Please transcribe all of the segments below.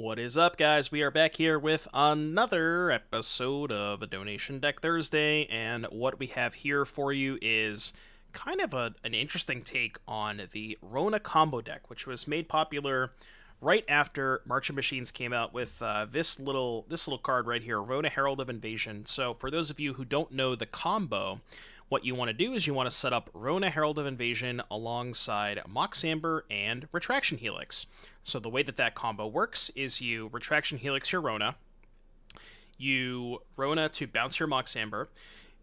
What is up, guys? We are back here with another episode of a Donation Deck Thursday, and what we have here for you is kind of an interesting take on the Rona combo deck, which was made popular right after March of Machines came out with this little card right here, Rona Herald of Invasion. So, for those of you who don't know the combo, what you want to do is you want to set up Rona Herald of Invasion alongside Mox Amber and Retraction Helix. So the way that combo works is you Retraction Helix your Rona, you Rona to bounce your Mox Amber,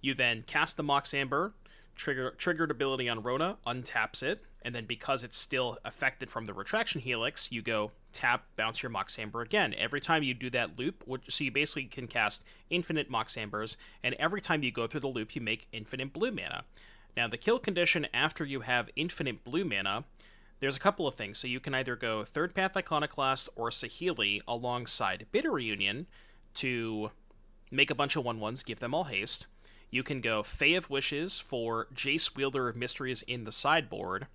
you then cast the Mox Amber, triggered ability on Rona, untaps it, and then because it's still affected from the Retraction Helix, you go tap, bounce your Mox Amber again. Every time you do that loop, so you basically can cast infinite Mox Ambers, and every time you go through the loop, you make infinite blue mana. Now, the kill condition after you have infinite blue mana, there's a couple of things. So you can either go Third Path Iconoclast or Saheeli alongside Bitter Reunion to make a bunch of 1/1s, give them all haste. You can go Fae of Wishes for Jace, Wielder of Mysteries in the sideboard.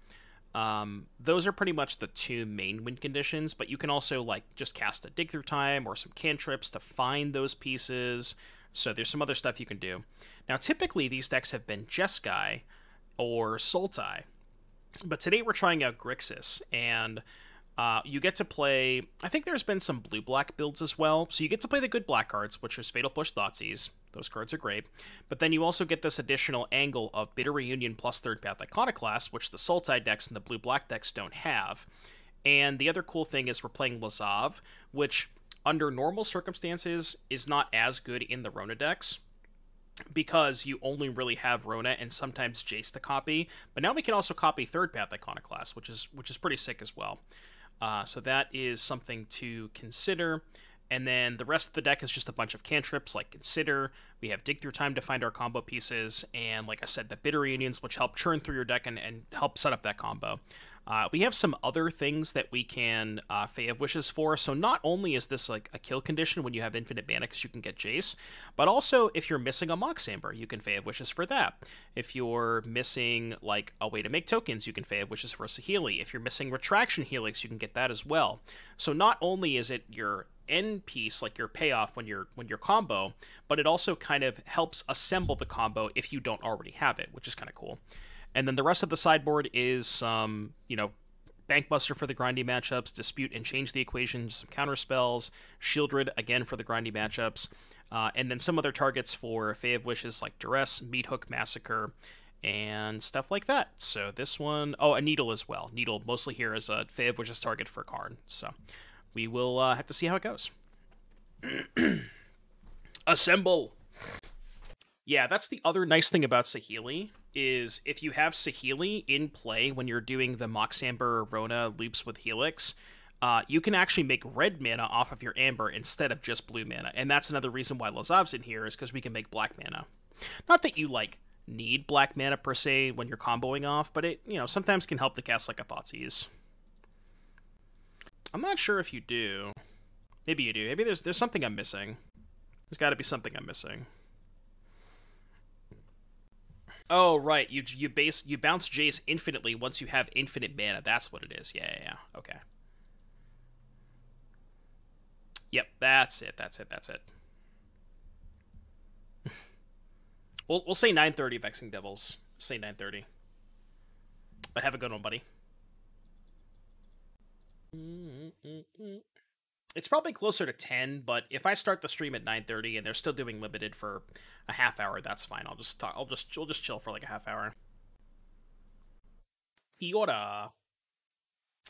Those are pretty much the two main win conditions, but you can also just cast a Dig Through Time or some cantrips to find those pieces. So there's some other stuff you can do. Now, typically these decks have been Jeskai or Sultai, but today we're trying out Grixis, and you get to play, I think there's been some blue-black builds as well, so you get to play the good black cards, which is Fatal Push, Thoughtseize. Those cards are great. But then you also get this additional angle of Bitter Reunion plus Third Path Iconoclast, which the Sultai decks and the blue-black decks don't have. And the other cool thing is we're playing Lazav, which under normal circumstances is not as good in the Rona decks, because you only really have Rona and sometimes Jace to copy. But now we can also copy Third Path Iconoclast, which is pretty sick as well. So that is something to consider. And then the rest of the deck is just a bunch of cantrips like Consider. We have Dig Through Time to find our combo pieces. And like I said, the Bitter Reunions, which help churn through your deck and help set up that combo. We have some other things that we can Fae of Wishes for. So not only is this like a kill condition when you have infinite mana because you can get Jace, but also if you're missing a Mox Amber, you can Fae of Wishes for that. If you're missing like a way to make tokens, you can Fae of Wishes for Saheeli. If you're missing Retraction Helix, you can get that as well. So not only is it your end piece, like your payoff when you're combo, but it also kind of helps assemble the combo if you don't already have it, which is kind of cool. And then the rest of the sideboard is some, Bankbuster for the grindy matchups, Dispute and Change the Equation, some counter spells, Shieldred again for the grindy matchups, and then some other targets for Fae of Wishes like Duress, Meathook, Massacre, and stuff like that. So this one, a Needle as well. Needle mostly here as a Fae of Wishes target for Karn. So we will have to see how it goes. Assemble! Yeah, that's the other nice thing about Saheeli, is if you have Saheeli in play when you're doing the Mox Amber Rona loops with Helix, you can actually make red mana off of your Amber instead of just blue mana. And that's another reason why Lazav's in here, is because we can make black mana. Not that you, need black mana per se when you're comboing off, but it, sometimes can help the cast like a Thoughtseize. I'm not sure if you do. Maybe you do. Maybe there's something I'm missing. There's got to be something I'm missing. Oh, right. You bounce Jace infinitely once you have infinite mana. That's what it is. Yeah. Okay. Yep, that's it. We'll say 9:30 Vexing Devils. Say 9:30. But have a good one, buddy. It's probably closer to 10, but if I start the stream at 9:30 and they're still doing limited for a half hour, that's fine. We'll just chill for like a half hour. Fiora.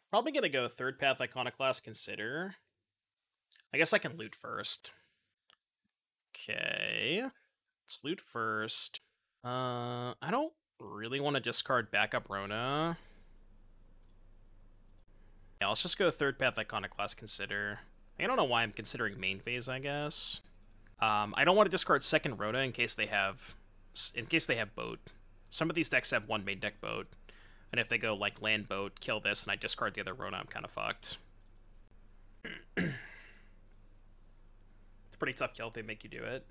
Probably gonna go Third Path Iconoclast, Consider. I guess I can loot first. Okay. Let's loot first. I don't really want to discard backup Rona. Yeah, let's just go Third Path Iconoclast, Consider. I don't know why I'm considering main phase, I guess. I don't want to discard second Rona in case they have boat. Some of these decks have one main deck boat, and if they go land boat, kill this, and I discard the other Rona, I'm kind of fucked. It's a pretty tough kill if they make you do it.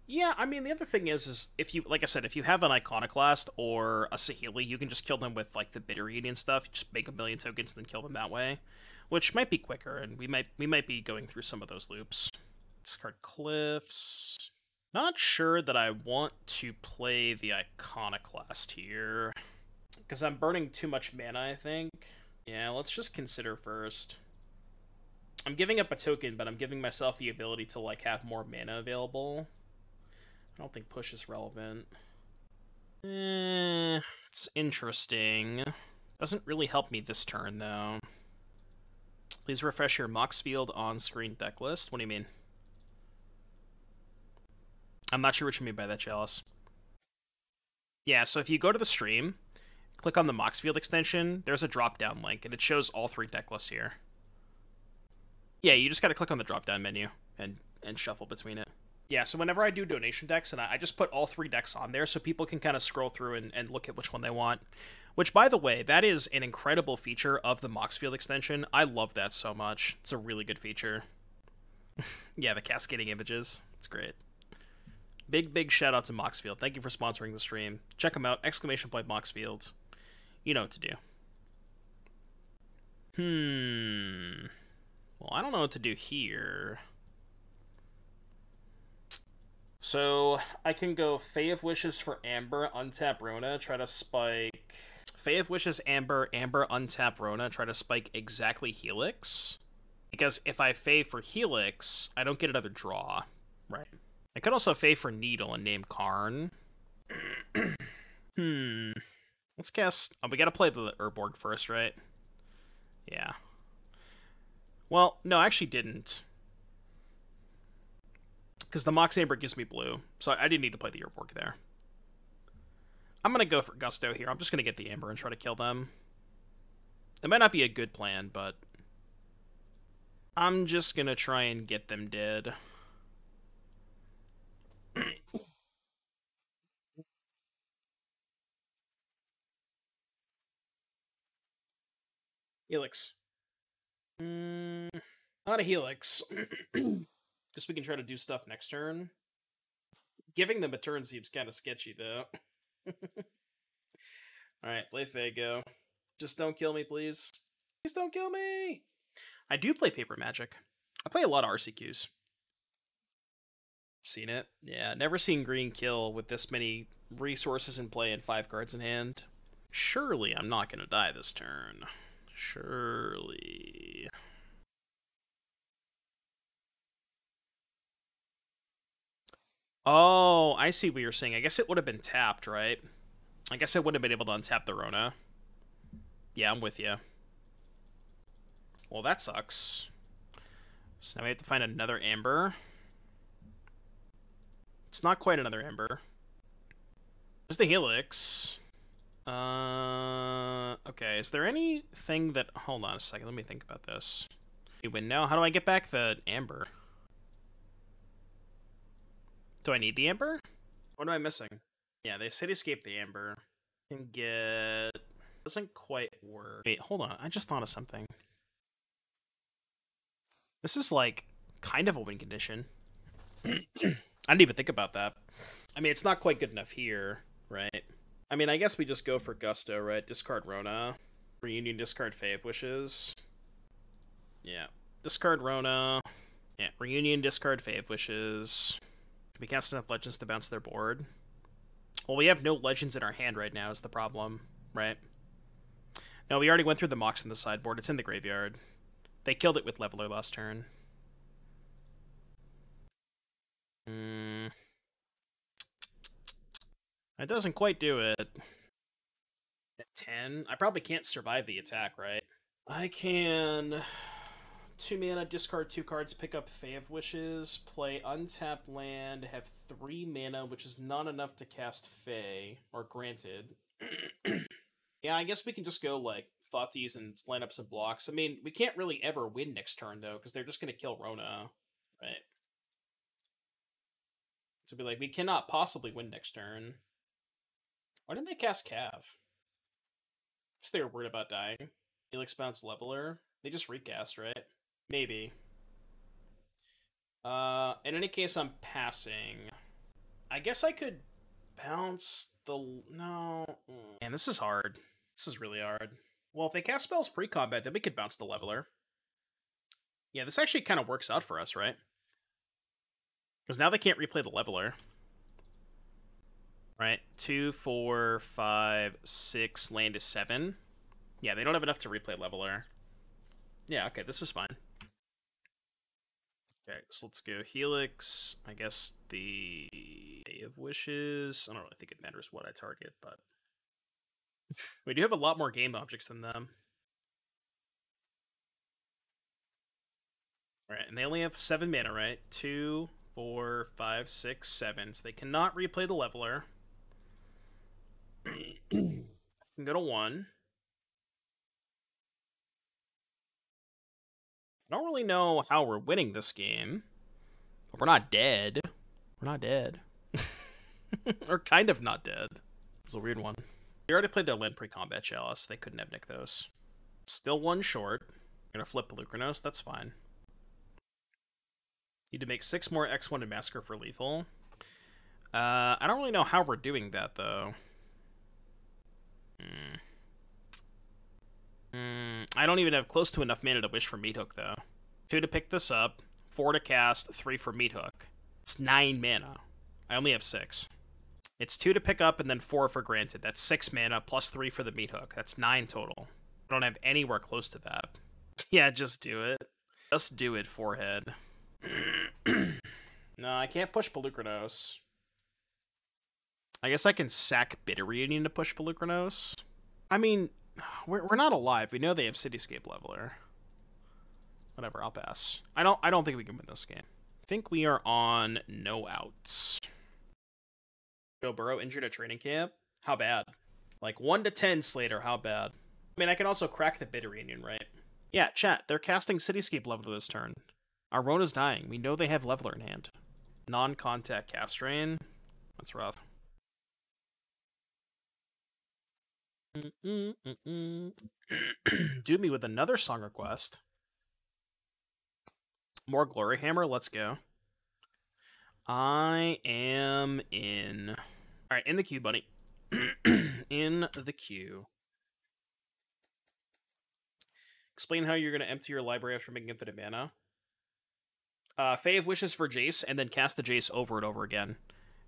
Yeah, I mean, the other thing is if you, like I said, if you have an Iconoclast or a Saheeli, you can just kill them with, the Bitter Reunion stuff. You just make a million tokens and then kill them that way. which might be quicker, and we might be going through some of those loops. Discard Cliffs. Not sure that I want to play the Iconoclast here, because I'm burning too much mana, I think. Yeah, let's just consider first. I'm giving up a token, but I'm giving myself the ability to, like, have more mana available. I don't think push is relevant. It's interesting. Doesn't really help me this turn, though. Please refresh your Moxfield on-screen deck list. What do you mean? I'm not sure what you mean by that, Chalice. Yeah, so if you go to the stream, click on the Moxfield extension, there's a drop-down link, and it shows all 3 deck lists here. Yeah, you just gotta click on the drop-down menu and shuffle between it. Yeah, so whenever I do donation decks, and I just put all 3 decks on there so people can kind of scroll through and look at which one they want. Which, by the way, that is an incredible feature of the Moxfield extension. I love that so much. It's a really good feature. Yeah, the cascading images. It's great. Big shout out to Moxfield. Thank you for sponsoring the stream. Check them out. ! Moxfield. You know what to do. Well, I don't know what to do here. So, I can go Fae of Wishes for Amber, untap Rona, try to spike... Fae of Wishes, Amber, untap Rona, try to spike exactly Helix. Because if I Fae for Helix, I don't get another draw. Right. I could also Fae for Needle and name Karn. Let's guess... Oh, we gotta play the Urborg first, right? Yeah. Well, no, I actually didn't. Because the Mox Amber gives me blue, so I didn't need to play the Urborg there. I'm going to go for Gusto here. I'm just going to get the Amber and try to kill them. It might not be a good plan, but... I'm just going to try and get them dead. Helix. Not a Helix. Guess we can try to do stuff next turn. Giving them a turn seems kind of sketchy, though. Alright, play Fago. Just don't kill me, please. Please don't kill me! I do play Paper Magic. I play a lot of RCQs. Seen it? Yeah, never seen green kill with this many resources in play and 5 cards in hand. Surely I'm not gonna die this turn. Surely... Oh, I see what you're saying. I guess it would have been tapped, right? I guess I wouldn't have been able to untap the Rona. Yeah, I'm with you. Well, that sucks. So now we have to find another Amber. It's not quite another Amber. There's the Helix. Okay, is there anything that... Hold on a second, let me think about this. You win now? How do I get back the Amber? Do I need the Amber? What am I missing? Yeah, they Cityscape the Amber. Can get... Doesn't quite work. Wait, hold on. I just thought of something. This is, like, kind of a win condition. I didn't even think about that. I mean, it's not quite good enough here, right? I mean, I guess we just go for Gusto, right? Discard Rona. Reunion, discard Fae of Wishes. Yeah. Discard Rona. Yeah, Reunion, discard Fae of Wishes. We cast enough legends to bounce their board. Well, we have no legends in our hand right now is the problem, right? No, we already went through the Mox in the sideboard. It's in the graveyard. They killed it with Leveler last turn. That doesn't quite do it. At 10? I probably can't survive the attack, right? I can... 2 mana, discard 2 cards, pick up Fae of Wishes, play untapped land, have 3 mana, which is not enough to cast Fae, or granted. Yeah, I guess we can just go, like, Thoughtseize and line up some blocks. I mean, we can't really ever win next turn, though, because they're just going to kill Rona, right? So be like, we cannot possibly win next turn. Why didn't they cast Cav? Guess they were worried about dying. Helix bounce Leveler. They just recast, right? Maybe. In any case, I'm passing. I guess I could bounce the... No. Man, this is hard. This is really hard. Well, if they cast spells pre-combat, then we could bounce the Leveler. Yeah, this actually kind of works out for us, right? Because now they can't replay the leveler. Right? 2, 4, 5, 6, land is 7. Yeah, they don't have enough to replay leveler. Yeah, okay, this is fine. Okay, so let's go Helix. I guess the Bay of Wishes. I don't really think it matters what I target, but we do have a lot more game objects than them. Alright, and they only have 7 mana, right? 2, 4, 5, 6, 7. So they cannot replay the leveler. Can go to 1. I don't really know how we're winning this game. But we're not dead. We're not dead. We're kind of not dead. It's a weird one. We already played their land pre-combat chalice. They couldn't have nicked those. Still one short. I'm gonna flip Pelucranos. That's fine. Need to make 6 more X1 and Massacre for lethal. I don't really know how we're doing that, though. I don't even have close to enough mana to wish for Meathook, though. 2 to pick this up, 4 to cast, 3 for Meathook. It's 9 mana. I only have 6. It's 2 to pick up and then 4 for granted. That's 6 mana plus 3 for the Meathook. That's 9 total. I don't have anywhere close to that. Yeah, just do it. Just do it, forehead. No, I can't push Pelucranos. I guess I can sack Bitter Reunion to push Pelucranos. I mean, we're not alive. We know they have Cityscape Leveler. Whatever, I'll pass. I don't think we can win this game. I think we are on no outs. Joe Burrow injured at training camp? How bad? Like 1 to 10, Slater, how bad? I mean, I can also crack the Bitter Reunion, right? Yeah, chat, they're casting Cityscape Leveler this turn. Our Rona's dying. We know they have Leveler in hand. Non-contact Calf Strain. That's rough. Do me with another song request. More Glory Hammer, let's go. I am in. Alright, in the queue, buddy. In the queue. Explain how you're going to empty your library after making infinite mana. Fae of Wishes for Jace, and then cast the Jace over and over again.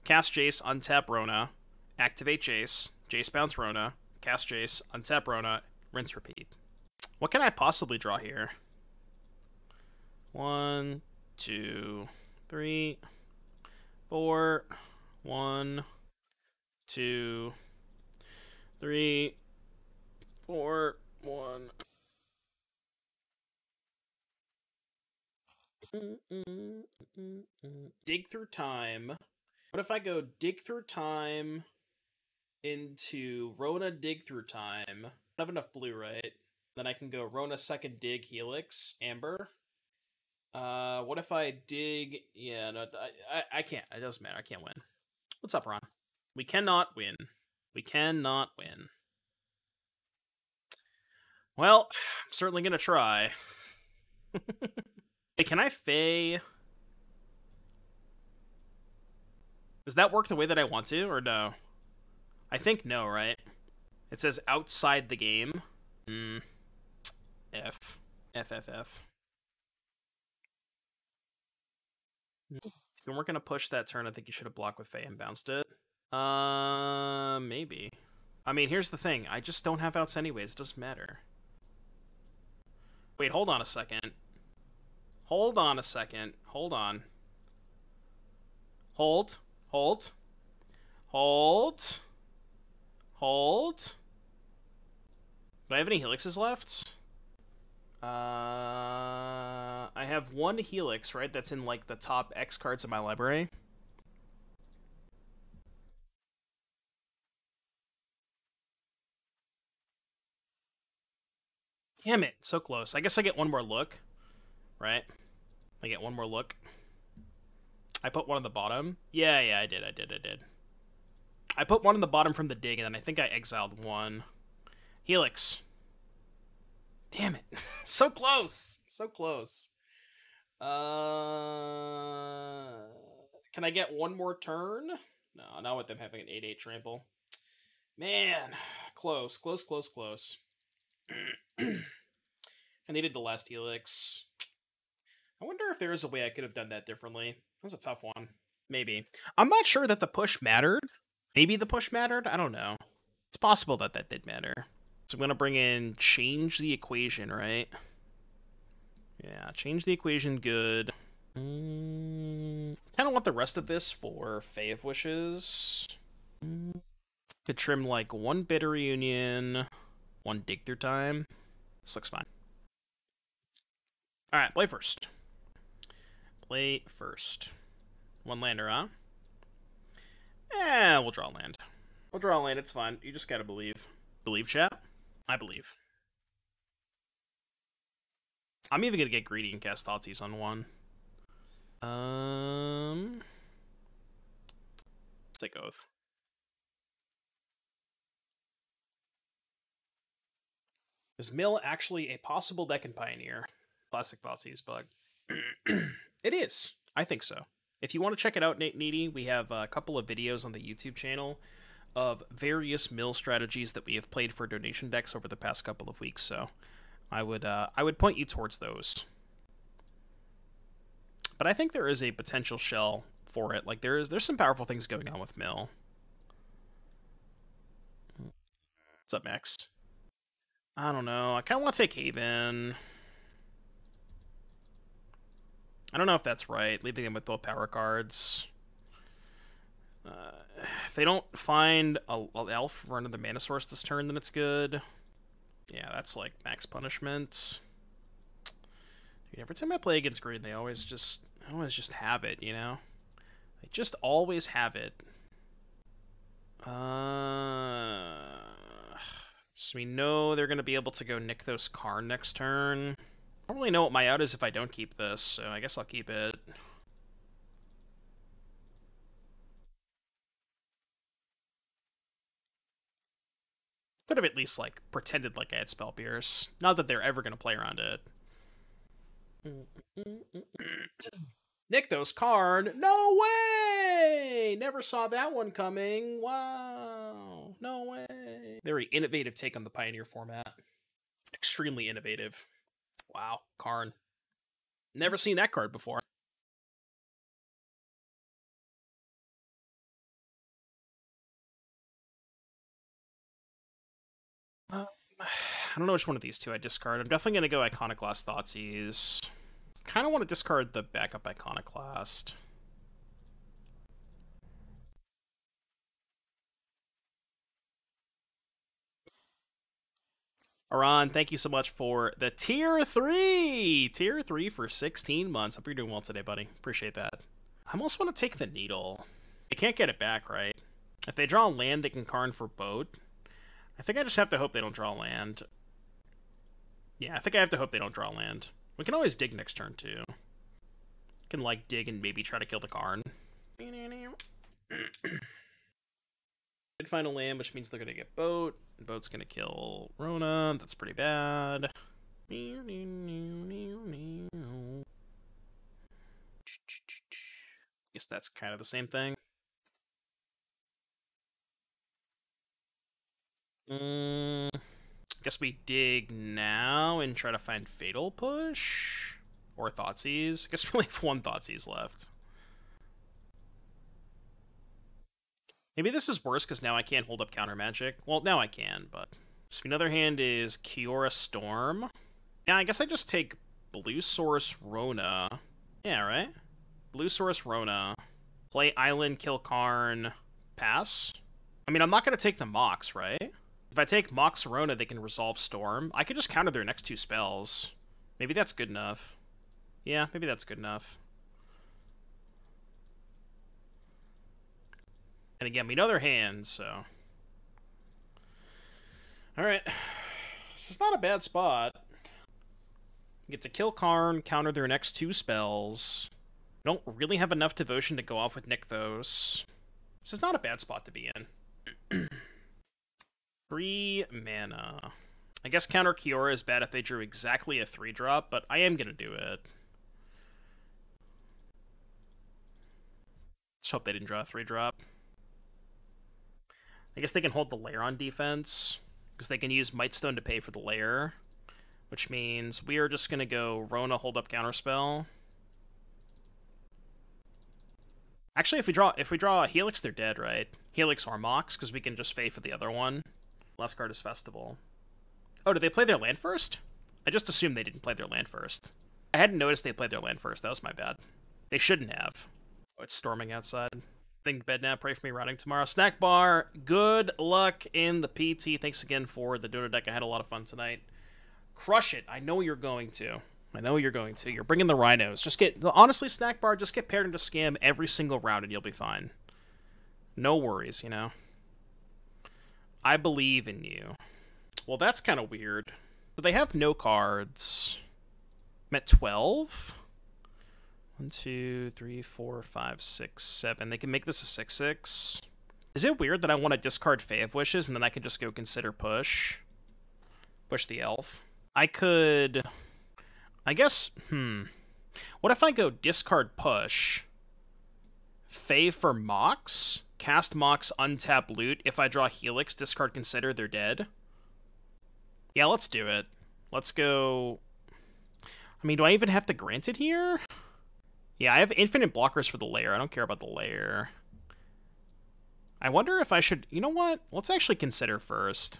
Cast Jace, untap Rona. Activate Jace. Jace bounce Rona. Cast Jace, untap Rona. Rinse, repeat. What can I possibly draw here? 1, 2, 3, 4. 1, 2, 3, 4, 1. Dig through time. What if I go dig through time into Rona dig through time? I don't have enough blue, right? Then I can go Rona second dig Helix Amber. What if I dig? Yeah, no, I can't. It doesn't matter. I can't win. What's up, Ron? We cannot win. We cannot win. Well, I'm certainly gonna try. Hey, can I Fae? Does that work the way that I want to, or no? I think no, right? It says outside the game. F. F, F, F. If you weren't gonna push that turn, I think you should have blocked with Fae and bounced it. Maybe. I mean, here's the thing. I just don't have outs anyways. It doesn't matter. Wait, hold on a second. Hold on a second. Hold on. Hold. Hold. Hold. Hold. Do I have any Helixes left? I have 1 Helix, right? That's in, like, the top X cards of my library. Damn it, so close. I guess I get one more look, right? I get one more look. I put one on the bottom. Yeah, I did. I put one on the bottom from the dig, and then I think I exiled 1. Helix. Damn it. So close. So close. Can I get one more turn? No, not with them having an 8/8 trample. Man, close. I needed the last Helix. I wonder if there is a way I could have done that differently. That's a tough one. Maybe. I'm not sure that the push mattered. Maybe the push mattered. I don't know. It's possible that that did matter. So I'm going to bring in change the equation, right? Yeah, change the equation, good. Kind of want the rest of this for Fae of Wishes. Could trim like one Bitter Reunion, one Dig Through Time. This looks fine. Alright, play first. Play first. One lander, huh? We'll draw land. We'll draw land, it's fine. You just gotta believe. Believe, chat? I believe. I'm even gonna get greedy and cast Thoughtseize on one. Let's take Oath. Is Mill actually a possible deck in Pioneer? Classic Thoughtseize bug. It is. I think so. If you want to check it out, Nate Needy, we have a couple of videos on the YouTube channel of various Mill strategies that we have played for donation decks over the past couple of weeks, so I would point you towards those. But I think there is a potential shell for it. Like there's some powerful things going on with Mill. What's up next? I don't know. I kind of want to take Haven. I don't know if that's right, leaving them with both power cards. If they don't find an elf for another mana source this turn, then it's good. Yeah, that's like max punishment. Dude, every time I play against green, they always just have it, you know? They just always have it. So we know they're going to be able to go Nykthos Karn next turn. I don't really know what my out is if I don't keep this, so I guess I'll keep it. Could have at least, like, pretended like I had Spell Pierce. Not that they're ever going to play around it. Nykthos Karn! No way! Never saw that one coming. Wow. No way. Very innovative take on the Pioneer format. Extremely innovative. Wow. Karn. Never seen that card before. I don't know which one of these two I discard. I'm definitely going to go Iconoclast Thoughtseize. Kind of want to discard the backup Iconoclast. Aran, thank you so much for the Tier 3! Tier 3 for 16 months. Hope you're doing well today, buddy. Appreciate that. I almost want to take the Needle. They can't get it back, right? If they draw land, they can Karn for boat. I think I just have to hope they don't draw land. Yeah, I think I have to hope they don't draw land. We can always dig next turn, too. Can, like, dig and maybe try to kill the Karn. Did find a land, which means they're going to get boat. Boat's going to kill Rona. That's pretty bad. Guess that's kind of the same thing. Guess we dig now and try to find Fatal Push? Or Thoughtseize? Guess we only have one Thoughtseize left. Maybe this is worse because now I can't hold up counter magic. Well, now I can, but... So another hand is Kiora Storm. Yeah, I guess I just take Blue Source Rona. Yeah, right? Blue Source Rona. Play Island, kill Karn, pass. I mean, I'm not going to take the Mox, right? If I take Mox Rona, they can resolve Storm. I could just counter their next two spells. Maybe that's good enough. Yeah, maybe that's good enough. And again, we know their hands, so... Alright. This is not a bad spot. Get to kill Karn, counter their next two spells. We don't really have enough devotion to go off with Nykthos. This is not a bad spot to be in. 3 mana. I guess counter Kiora is bad if they drew exactly a 3-drop, but I am going to do it. Let's hope they didn't draw a 3-drop. I guess they can hold the lair on defense, because they can use Mightstone to pay for the lair, which means we are just going to go Rona hold up counterspell. Actually, if we draw a Helix, they're dead, right? Helix or Mox, because we can just Fae for the other one. Last card is Festival. Oh, did they play their land first? I just assumed they didn't play their land first. I hadn't noticed they played their land first. That was my bad. They shouldn't have. Oh, it's storming outside. Think bed now. Pray for me routing tomorrow. Snack bar. Good luck in the PT. Thanks again for the donor deck. I had a lot of fun tonight. Crush it. I know you're going to. I know you're going to. You're bringing the rhinos. Just get, honestly, Snack bar, just get paired into Scam every single round and you'll be fine. No worries, you know. I believe in you. Well, that's kind of weird. But they have no cards. I'm at 12. 1, 2, 3, 4, 5, 6, 7. They can make this a 6/6. Is it weird that I want to discard Fae of Wishes and then I can just go consider push? Push the elf. I could... I guess, what if I go discard push, Fae for Mox, cast Mox, untap loot, if I draw Helix, discard consider, they're dead? Yeah, let's do it. Let's go... I mean, do I even have to grant it here? Yeah, I have infinite blockers for the lair. I don't care about the lair. I wonder if I should... You know what? Let's actually consider first.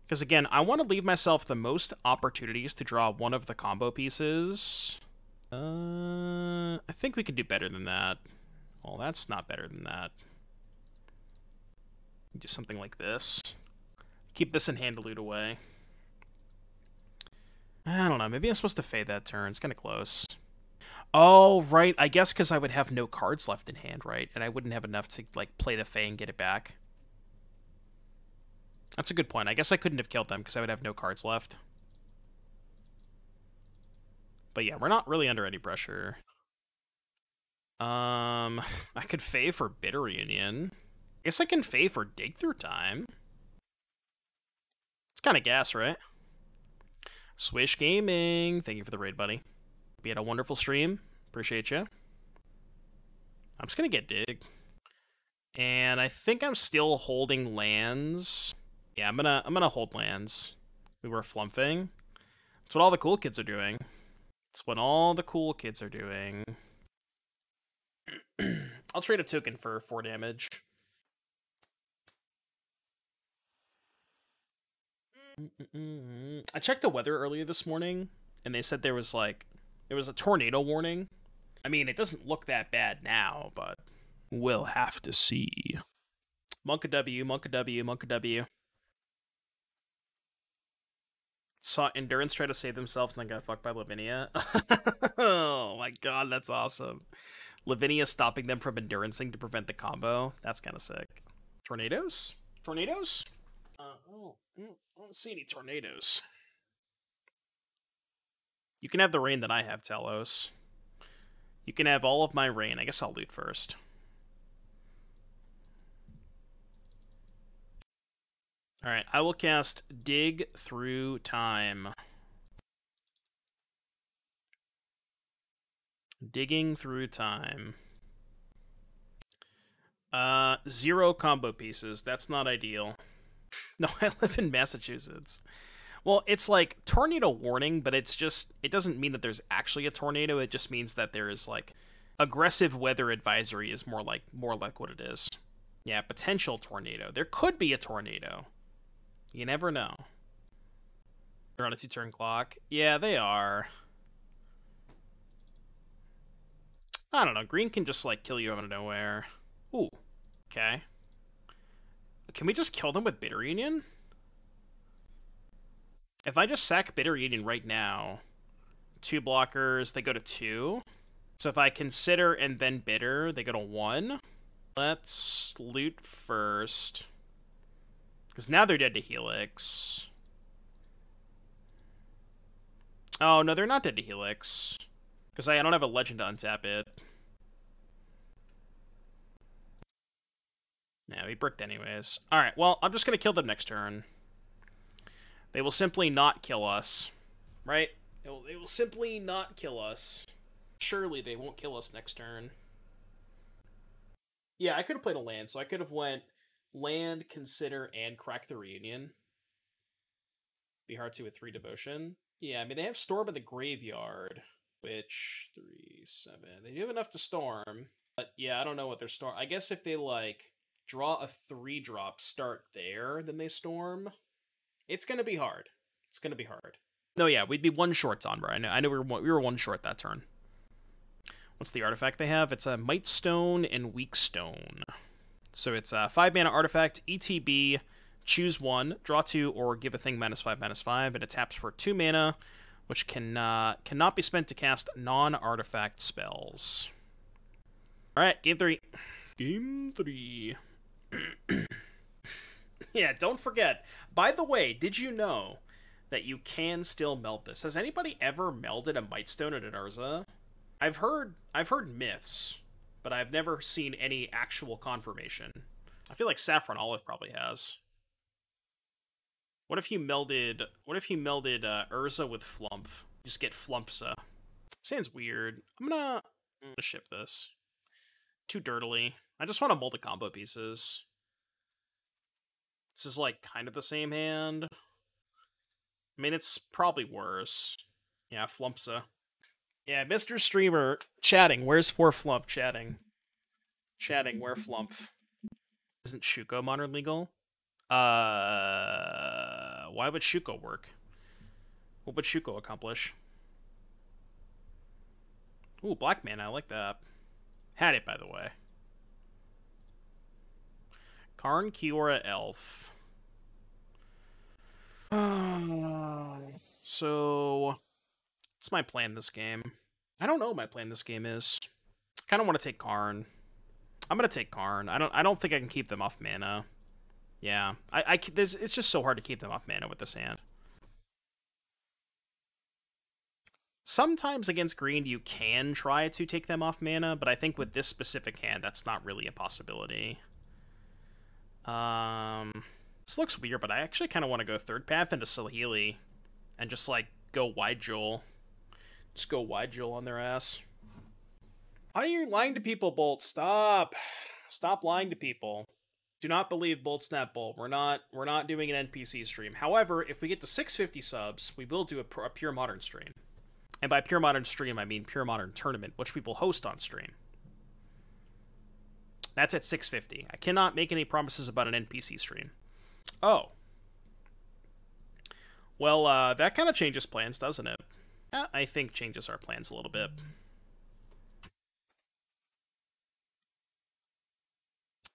Because, again, I want to leave myself the most opportunities to draw one of the combo pieces. I think we can do better than that. Well, that's not better than that. Do something like this. Keep this in hand to loot away. I don't know. Maybe I'm supposed to fade that turn. It's kind of close. Oh, right. I guess because I would have no cards left in hand, right? And I wouldn't have enough to, like, play the Fae and get it back. That's a good point. I guess I couldn't have killed them because I would have no cards left. But yeah, we're not really under any pressure. I could Fae for Bitter Reunion. I guess I can Fae for Dig Through Time. It's kind of gas, right? Swish Gaming. Thank you for the raid, buddy. We had a wonderful stream. Appreciate you. I'm just going to get Dig. And I think I'm still holding lands. Yeah, I'm gonna hold lands. We were flumping. That's what all the cool kids are doing. That's what all the cool kids are doing. I'll trade a token for 4 damage. I checked the weather earlier this morning, and they said there was a tornado warning. I mean, it doesn't look that bad now, but we'll have to see. Monka W, Monka W, Monka W. Saw Endurance try to save themselves and then got fucked by Lavinia. Oh my god, that's awesome. Lavinia stopping them from Endurancing to prevent the combo. That's kind of sick. Tornadoes? Tornadoes? I don't see any tornadoes. You can have the rain that I have, Talos. You can have all of my rain. I guess I'll loot first. Alright, I will cast Dig Through Time. Digging Through Time. 0 combo pieces. That's not ideal. No, I live in Massachusetts. Well, it's like tornado warning, but it's just, it doesn't mean that there's actually a tornado. It just means that there is like aggressive weather advisory is more like what it is. Yeah, potential tornado. There could be a tornado. You never know. They're on a 2-turn clock. Yeah, they are. I don't know. Green can just, like, kill you out of nowhere. Ooh. Okay. Can we just kill them with Bitter Union? If I just sack Bitter Union right now, 2 blockers, they go to 2. So if I consider and then Bitter, they go to 1. Let's loot first. Because now they're dead to Helix. Oh, no, they're not dead to Helix. Because I don't have a legend to untap it. Yeah, we bricked anyways. Alright, well, I'm just going to kill them next turn. They will simply not kill us. Right? They will simply not kill us. Surely they won't kill us next turn. Yeah, I could have played a land, so I could have went land, consider, and crack the reunion. Be hard to with 3 devotion. Yeah, I mean, they have Storm in the Graveyard, which 3, 7. They do have enough to storm. But yeah, I don't know what their storm. I guess if they like draw a 3-drop, start there, then they storm. It's gonna be hard. It's gonna be hard. No, yeah, we'd be one short Sombra. I know we were one short that turn. What's the artifact they have? It's a Might Stone and Weak Stone. So it's a 5-mana artifact, ETB, choose one, draw 2, or give a thing -5/-5, and it taps for 2 mana, which cannot be spent to cast non-artifact spells. Alright, game 3. Game 3. Yeah, don't forget. By the way, did you know that you can still meld this? Has anybody ever melded a Mightstone at an Urza? I've heard myths, but I've never seen any actual confirmation. I feel like Saffron Olive probably has. What if you melded Urza with Flumph? Just get Flumpsa. Sounds weird. I'm gonna ship this. Too dirtily. I just want to mold the combo pieces. This is like kind of the same hand. I mean, it's probably worse. Yeah, Flumpsa. Yeah, Mr. Streamer chatting. Where's 4Flump chatting? Chatting, where Flumph? Isn't Shuko modern legal? Why would Shuko work? What would Shuko accomplish? Ooh, black mana, I like that. Had it, by the way. Karn, Kiora, Elf. So, what's my plan this game? I don't know what my plan this game is. I kind of want to take Karn. I'm gonna take Karn. I don't think I can keep them off mana. Yeah, it's just so hard to keep them off mana with this hand. Sometimes against green, you can try to take them off mana, but I think with this specific hand, that's not really a possibility. This looks weird, but I actually kind of want to go third path into Saheeli and just, like, go Wide Joel. Just go Wide Joel on their ass. Why are you lying to people, Bolt? Stop. Stop lying to people. Do not believe Bolt Snap Bolt. We're not doing an NPC stream. However, if we get to 650 subs, we will do a Pure Modern stream. And by Pure Modern stream, I mean Pure Modern Tournament, which we will host on stream. That's at 650. I cannot make any promises about an NPC stream. Oh. Well, that kind of changes plans, doesn't it? I think changes our plans a little bit.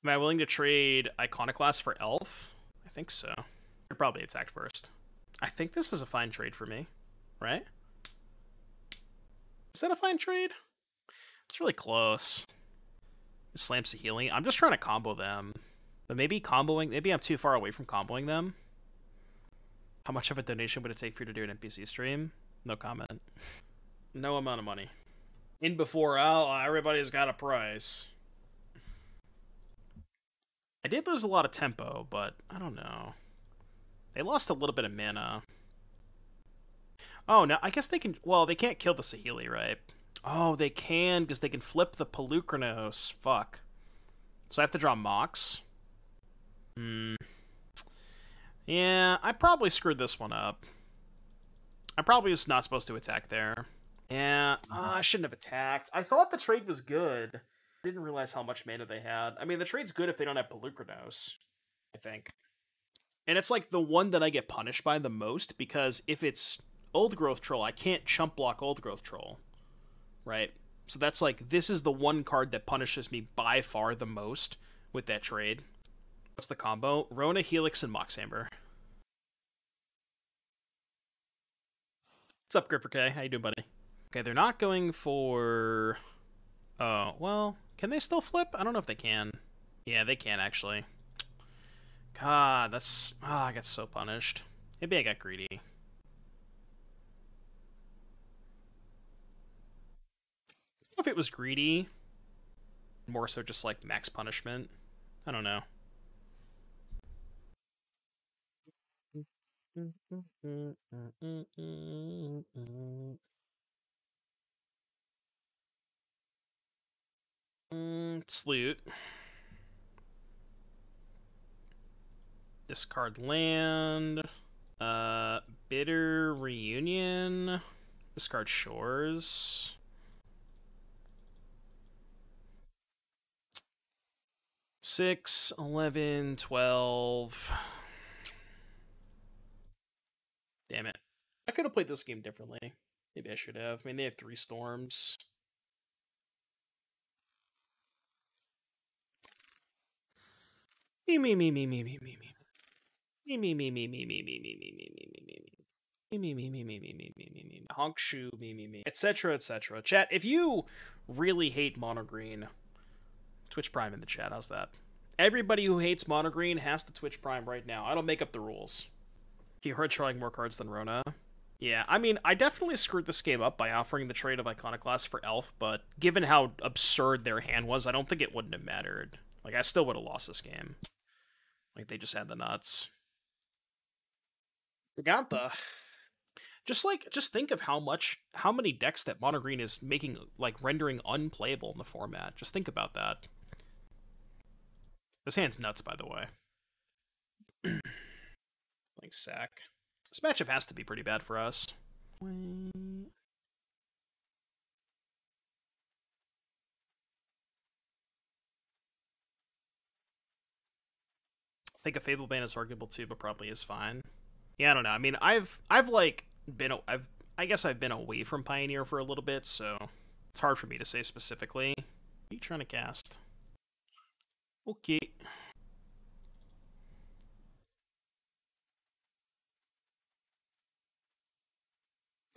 Am I willing to trade Iconoclast for Elf? I think so. You're probably attacked first. I think this is a fine trade for me, right? Is that a fine trade? It's really close. Slam Saheeli. I'm just trying to combo them. But maybe I'm too far away from comboing them. How much of a donation would it take for you to do an NPC stream? No comment. No amount of money. In before, everybody's got a price. I did lose a lot of tempo, but I don't know. They lost a little bit of mana. Oh, no, I guess they can... Well, they can't kill the Saheeli, right? Oh, they can, because they can flip the Polukranos. Fuck. So I have to draw Mox. Yeah, I probably screwed this one up. I probably was not supposed to attack there. Yeah, I shouldn't have attacked. I thought the trade was good. I didn't realize how much mana they had. I mean, the trade's good if they don't have Polukranos, I think. And it's like the one that I get punished by the most, because if it's Old Growth Troll, I can't chump block Old Growth Troll. Right? So that's like, this is the one card that punishes me by far the most with that trade. What's the combo? Rona, Helix, and Moxhammer. What's up, Gripper K? How you doing, buddy? Okay, they're not going for... Oh, well, can they still flip? I don't know if they can. Yeah, they can, actually. God, that's... I got so punished. Maybe I got greedy. If it was greedy, more so just like max punishment. I don't know. Sloot. Discard land. Bitter Reunion. Discard Shores. 6, 11, 12. Damn it. I could have played this game differently. Maybe I should have. I mean, they have 3 storms. Me, me, me, me, me, me, me, me. Me, me, me, me, me, me, me, me, me, me, me, me, me, me. Me, me, me, me, me, me, me, me, me, me. Honk shoe, me, etc., etc. Chat, if you really hate Mono Green, Twitch Prime in the chat. How's that? Everybody who hates Mono Green has to Twitch Prime right now. I don't make up the rules. You heard trying more cards than Rona. Yeah, I mean, I definitely screwed this game up by offering the trade of Iconoclast for Elf, but given how absurd their hand was, I don't think it wouldn't have mattered. Like, I still would have lost this game. Like, they just had the nuts. Giganta. Just think of how many decks that Mono Green is making, like, rendering unplayable in the format. Just think about that. This hand's nuts, by the way. Like, sack. This matchup has to be pretty bad for us. I think a Fable ban is arguable too, but probably is fine. Yeah, I don't know. I mean, I've like been I guess I've been away from Pioneer for a little bit, so it's hard for me to say specifically. What are you trying to cast? Okay.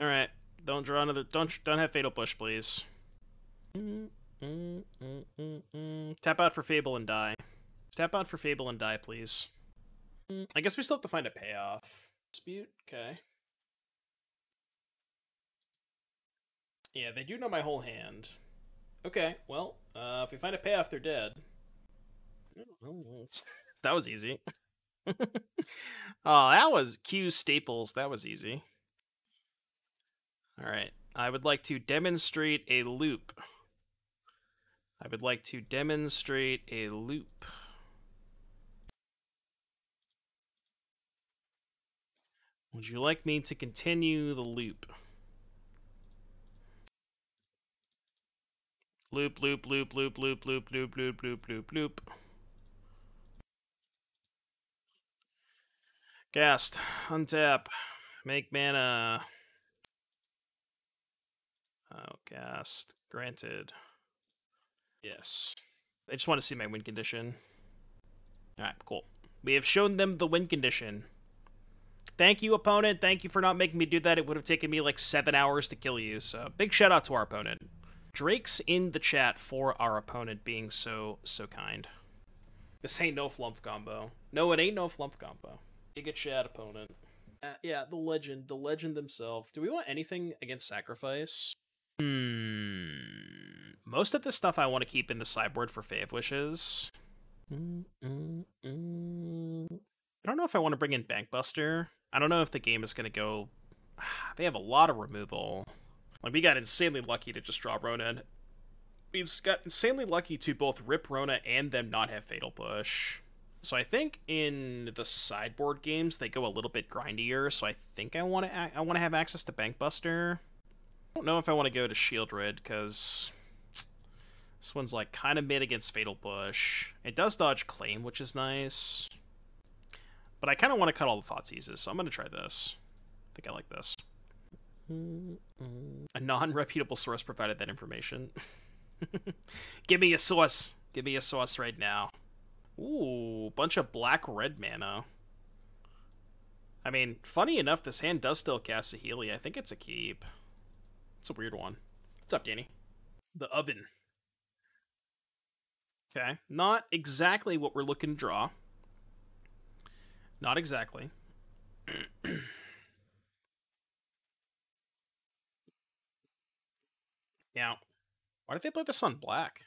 All right. Don't draw another. Don't have Fatal Push, please. Tap out for Fable and die. Tap out for Fable and die, please. I guess we still have to find a payoff. Dispute? Okay. Yeah, they do know my whole hand. Okay, well, if we find a payoff, they're dead. That was easy. Oh, that was Q Staples. That was easy. Alright. I would like to demonstrate a loop. I would like to demonstrate a loop. Would you like me to continue the loop? Loop, loop, loop, loop, loop, loop, loop, loop, loop, loop, loop. Cast. Untap. Make mana. Oh, cast. Granted. Yes. I just want to see my win condition. Alright, cool. We have shown them the win condition. Thank you, opponent. Thank you for not making me do that. It would have taken me like 7 hours to kill you, so big shout out to our opponent. Drake's in the chat for our opponent being so kind. This ain't no flump combo. No, it ain't no flump combo. Giga chat opponent. Yeah, the legend himself. Do we want anything against sacrifice? Most of the stuff I want to keep in the sideboard for Fave Wishes. I don't know if I want to bring in Bankbuster. I don't know if the game is going to go... They have a lot of removal. Like, we got insanely lucky to just draw Rona. We got insanely lucky to both rip Rona and them not have Fatal Push. So I think in the sideboard games, they go a little bit grindier, so I think I want to have access to Bankbuster. I don't know if I want to go to Shieldred, because this one's like kind of mid against Fatal Push. It does dodge Claim, which is nice. But I kind of want to cut all the Thoughtseizes, so I'm going to try this. I think I like this. A non-reputable source provided that information. Give me a source. Give me a source right now. Ooh, bunch of black-red mana. I mean, funny enough, this hand does still cast Saheeli. I think it's a keep. It's a weird one. What's up, Danny? The oven. Okay, not exactly what we're looking to draw. Not exactly. Now, why did they play this on black?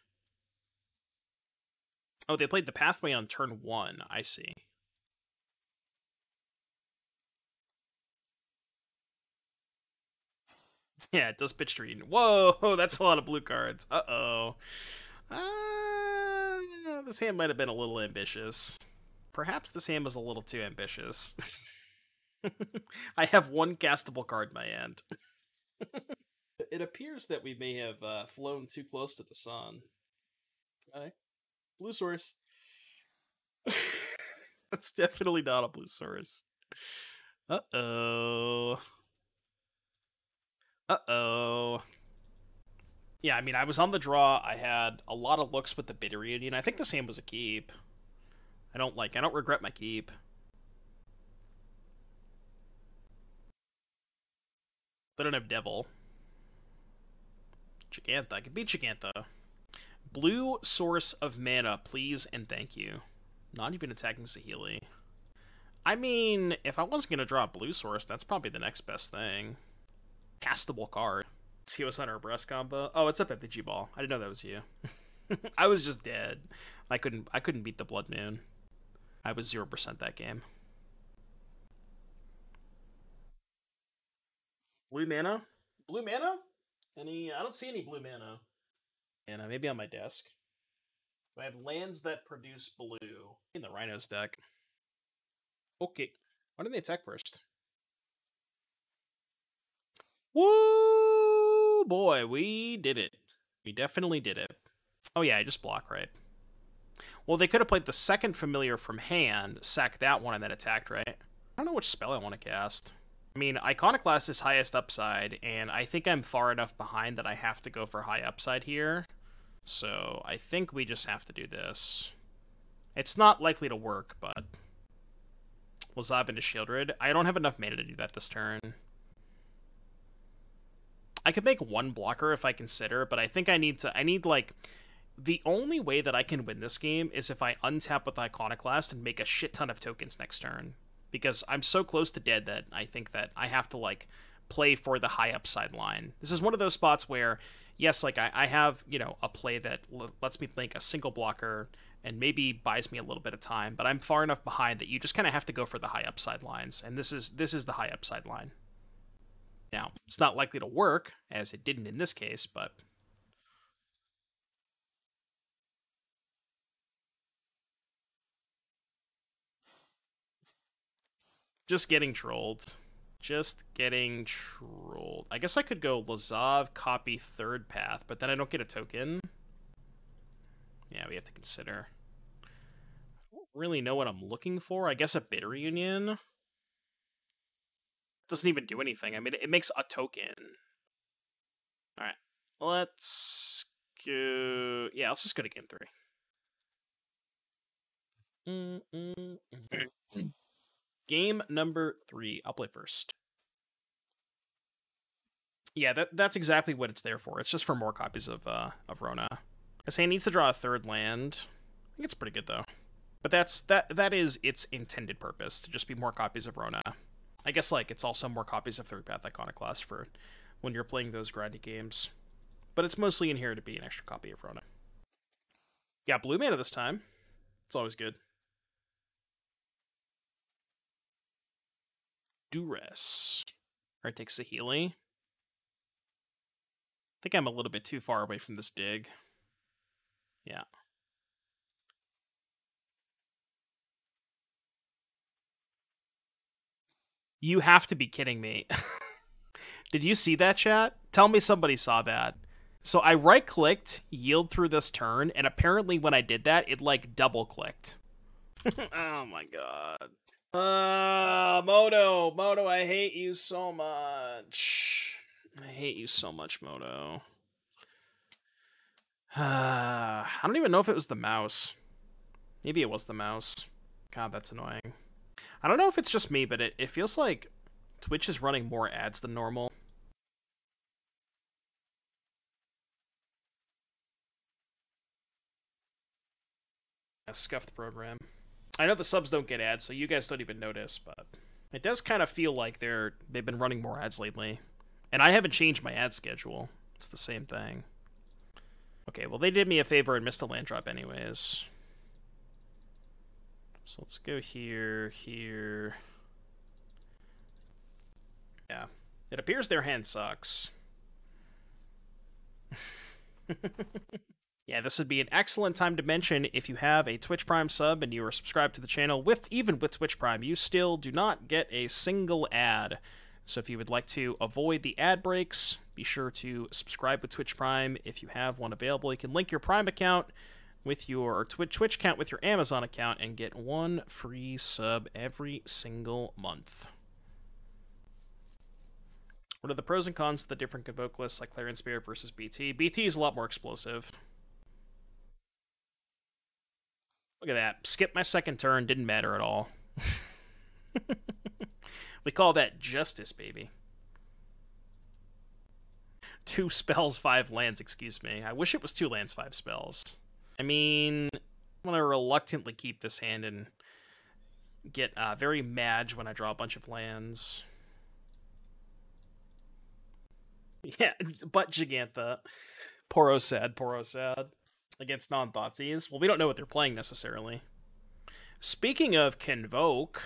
Oh, they played the Pathway on turn 1. I see. Yeah, it does pitch to Eden. Whoa, that's a lot of blue cards. Uh-oh. This hand might have been a little ambitious. Perhaps this hand was a little too ambitious. I have one castable card in my hand. It appears that we may have flown too close to the sun. Okay. Blue source. That's definitely not a blue source. Uh-oh. Uh-oh. Yeah, I mean, I was on the draw. I had a lot of looks with the Bitter Reunion. I think the same was a keep. I don't regret my keep. They don't have Devil. Gigantha. I could beat Gigantha. Blue source of mana, please and thank you. Not even attacking Saheeli. I mean, if I wasn't going to draw a blue source, that's probably the next best thing. Castable card. He was on our breast combo. Oh, it's up at the Ball. I didn't know that was you. I was just dead. I couldn't beat the Blood Moon. I was 0% that game. Blue mana? Blue mana? I don't see any blue mana. And maybe on my desk. I have lands that produce blue in the Rhinos deck. Okay. Why didn't they attack first? Woo! Boy, we did it. We definitely did it. Oh yeah, I just block, right? Well, they could have played the second familiar from hand, sacked that one, and then attacked, right? I don't know which spell I want to cast. I mean, Iconoclast is highest upside, and I think I'm far enough behind that I have to go for high upside here. So I think we just have to do this. It's not likely to work, but... Lazav into Shieldred. I don't have enough mana to do that this turn. I could make one blocker if I consider, but I think I need, like... The only way that I can win this game is if I untap with Iconoclast and make a shit ton of tokens next turn. Because I'm so close to dead that I think that I have to, like, play for the high upside line. This is one of those spots where, yes, like, I have, you know, a play that lets me make a single blocker and maybe buys me a little bit of time, but I'm far enough behind that you just kind of have to go for the high upside lines, and this is the high upside line. Now, it's not likely to work, as it didn't in this case, but... Just getting trolled. Just getting trolled. I guess I could go Lazav, copy third path, but then I don't get a token. Yeah, we have to consider. I don't really know what I'm looking for. I guess a Bitter Reunion. Doesn't even do anything. I mean, it makes a token. Alright. Let's go... Yeah, let's just go to game 3. Game number 3. I'll play first. Yeah, that's exactly what it's there for. It's just for more copies of Rona. I say it needs to draw a third land. I think it's pretty good though. But that is its intended purpose, to just be more copies of Rona. I guess like it's also more copies of Third Path Iconoclast for when you're playing those grindy games. But it's mostly in here to be an extra copy of Rona. Yeah, blue mana this time. It's always good. Duress. Alright, takes Saheeli. I think I'm a little bit too far away from this dig. Yeah. You have to be kidding me. Did you see that, chat? Tell me somebody saw that. So I right-clicked, yield through this turn, and apparently when I did that, it, like, double-clicked. Oh my god. Moto, I hate you so much. I hate you so much, Moto. I don't even know if it was the mouse. Maybe it was the mouse. God, that's annoying. I don't know if it's just me, but it feels like Twitch is running more ads than normal. A scuffed program. I know the subs don't get ads, so you guys don't even notice, but it does kind of feel like they've been running more ads lately. And I haven't changed my ad schedule. It's the same thing. Okay, well, they did me a favor and missed a land drop anyways. So let's go here, here. Yeah. It appears their hand sucks. Yeah, this would be an excellent time to mention if you have a Twitch Prime sub and you are subscribed to the channel, even with Twitch Prime, you still do not get a single ad. So if you would like to avoid the ad breaks, be sure to subscribe with Twitch Prime if you have one available. You can link your Prime account with your Twitch account with your Amazon account and get 1 free sub every single month. What are the pros and cons of the different Convoke lists like Clarion Spirit versus BT? BT is a lot more explosive. Look at that. Skip my second turn, didn't matter at all. We call that justice, baby. 2 spells, 5 lands, excuse me. I wish it was 2 lands, 5 spells. I mean, I'm going to reluctantly keep this hand and get very mad when I draw a bunch of lands. Yeah, but Gigantha. Poro sad. Against non-Thoughtseize. Well, we don't know what they're playing necessarily. Speaking of Convoke,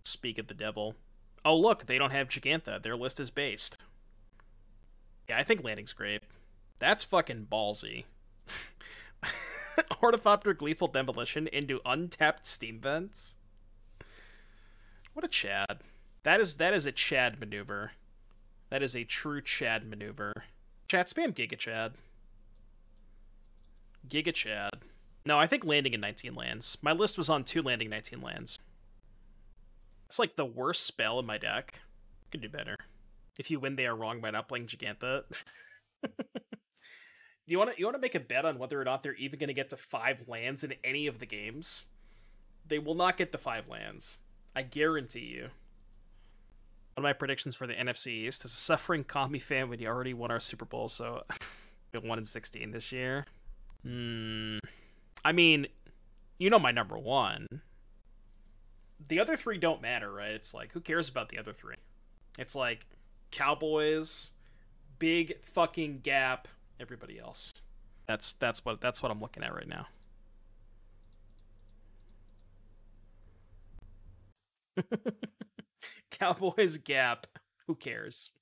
speak of the devil. Oh, look, they don't have Gigantha. Their list is based. Yeah, I think landing's great. That's fucking ballsy. Ornithopter Gleeful Demolition into untapped Steam Vents? What a Chad. That is a Chad maneuver. That is a true Chad maneuver. Chat, spam Giga Chad. Giga Chad. No, I think landing in 19 lands. My list was on 2 landing 19 lands. It's like the worst spell in my deck. Could do better. If you win, they are wrong by not playing Gigantha. You want to make a bet on whether or not they're even going to get to 5 lands in any of the games? They will not get the 5 lands. I guarantee you. One of my predictions for the NFC East is a suffering Kami fan when you already won our Super Bowl, so we 1-16 this year. I mean, you know my number 1. The other 3 don't matter, right? It's like, who cares about the other 3? It's like Cowboys, big fucking gap, everybody else. That's what I'm looking at right now. Cowboys gap, who cares?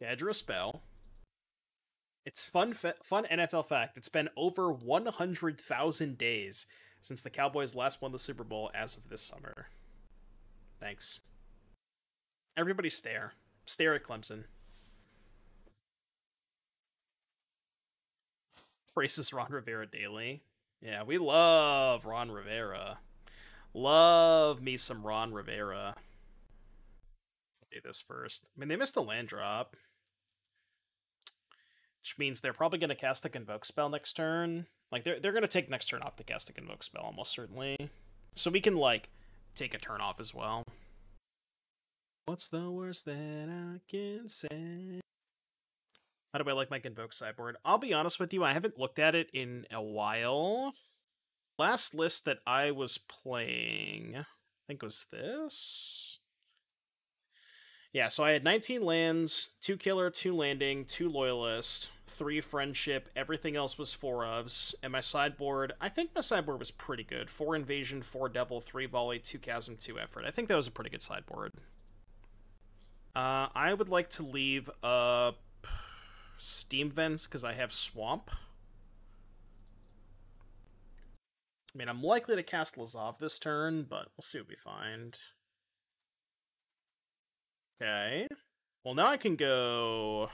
Yeah, I drew a spell. It's fun NFL fact. It's been over 100,000 days since the Cowboys last won the Super Bowl as of this summer. Thanks. Everybody stare. Stare at Clemson. Praises Ron Rivera daily. Yeah, we love Ron Rivera. Love me some Ron Rivera. Do this first. I mean, they missed a land drop. Which means they're probably going to cast a Convoke spell next turn. Like, they're going to take next turn off to cast a Convoke spell, almost certainly. So we can, like, take a turn off as well. What's the worst that I can say? How do I like my Convoke sideboard? I'll be honest with you, I haven't looked at it in a while. Last list that I was playing, I think was this. Yeah, so I had 19 lands, 2 killer, 2 landing, 2 loyalist, 3 friendship, everything else was 4 ofs, and my sideboard, I think my sideboard was pretty good. 4 invasion, 4 devil, 3 volley, 2 chasm, 2 effort. I think that was a pretty good sideboard. I would like to leave Steam Vents because I have Swamp. I mean, I'm likely to cast Lazav this turn, but we'll see what we find. Okay. Well, now I can go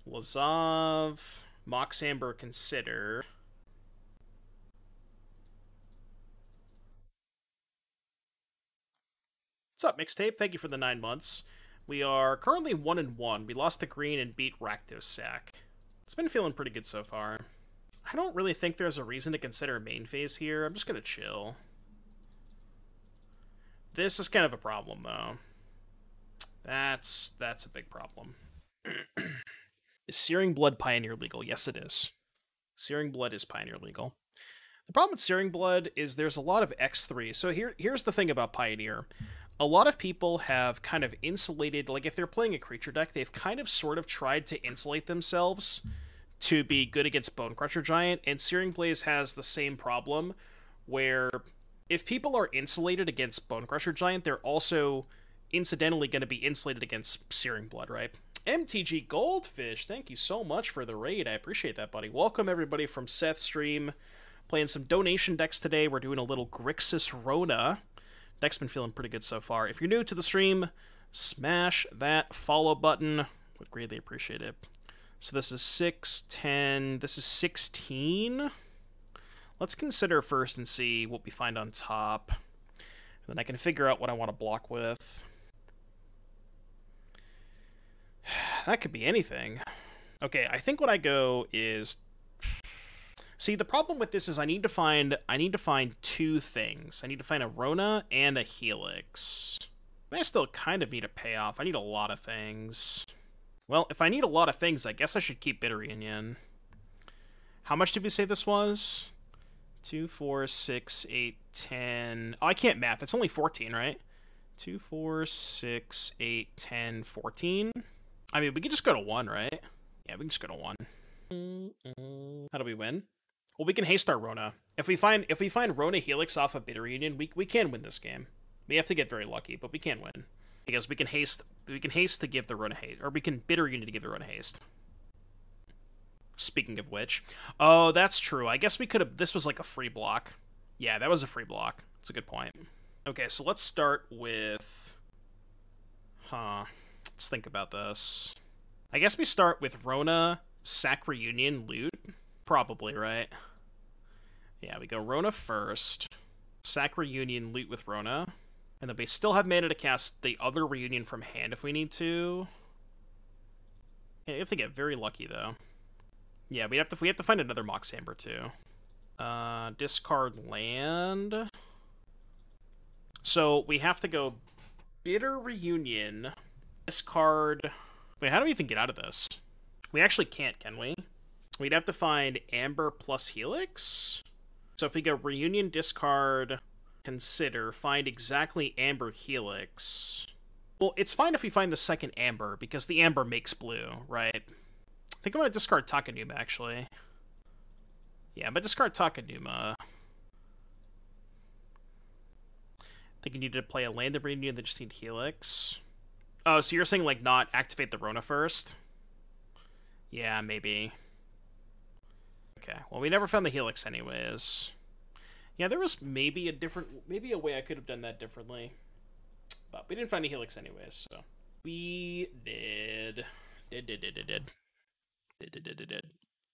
Lazav, Mox Amber, Consider. What's up, Mixtape? Thank you for the 9 months. We are currently 1-1. We lost to Green and beat Rakdos Sack. It's been feeling pretty good so far. I don't really think there's a reason to consider main phase here. I'm just going to chill. This is kind of a problem, though. That's a big problem. Is Searing Blood Pioneer legal? Yes, it is. Searing Blood is Pioneer legal. The problem with Searing Blood is there's a lot of X3. So here's the thing about Pioneer. A lot of people have kind of insulated, like if they're playing a creature deck, they've kind of sort of tried to insulate themselves to be good against Bonecrusher Giant, and Searing Blaze has the same problem, where if people are insulated against Bonecrusher Giant, they're also incidentally going to be insulated against Searing Blood, right? MTG Goldfish, thank you so much for the raid. I appreciate that, buddy. Welcome, everybody, from Seth's stream. Playing some donation decks today. We're doing a little Grixis Rona. Deck's been feeling pretty good so far. If you're new to the stream, smash that follow button. Would greatly appreciate it. So this is 6, 10, this is 16. Let's consider first and see what we find on top. Then I can figure out what I want to block with. That could be anything. Okay, I think what I go is... See, the problem with this is I need to find two things. I need to find a Rona and a Helix. I still kind of need a payoff. I need a lot of things. Well, if I need a lot of things, I guess I should keep Bitter Reunion. How much did we say this was? 2, 4, 6, 8, 10... Oh, I can't math. It's only 14, right? 2, 4, 6, 8, 10, 14. I mean, we can just go to 1, right? Yeah, we can just go to 1. How do we win? Well, we can haste our Rona. If we find Rona Helix off of Bitter Reunion, we can win this game. We have to get very lucky, but we can win. Because we can haste to give the Rona haste, or we can Bitter Reunion to give the Rona haste. Speaking of which, oh, that's true. I guess we could have. This was like a free block. Yeah, that was a free block. That's a good point. Okay, so let's start with. Let's think about this. I guess we start with Rona, Sac Reunion, Loot. Probably, right? Yeah, we go Rona first. Sac Reunion, Loot with Rona. And then we still have mana to cast the other Reunion from hand if we need to. Yeah, we have to get very lucky, though. Yeah, we have to find another Mox Amber, too. Discard land. So we have to go Bitter Reunion, discard... Wait, how do we even get out of this? We actually can't, can we? We'd have to find Amber plus Helix. So if we go Reunion, discard, consider, find exactly Amber Helix. Well, it's fine if we find the second Amber, because the Amber makes blue, right? I think I'm going to discard Takenuma, actually. Yeah, I'm going to discard Takenuma. I think you need to play a land of Reunion, they just need Helix. Oh, so you're saying, like, not activate the Rona first? Yeah, maybe. Okay, well, we never found the Helix anyways. Yeah, there was maybe a way I could have done that differently. But we didn't find a Helix anyways, so. We did. Did.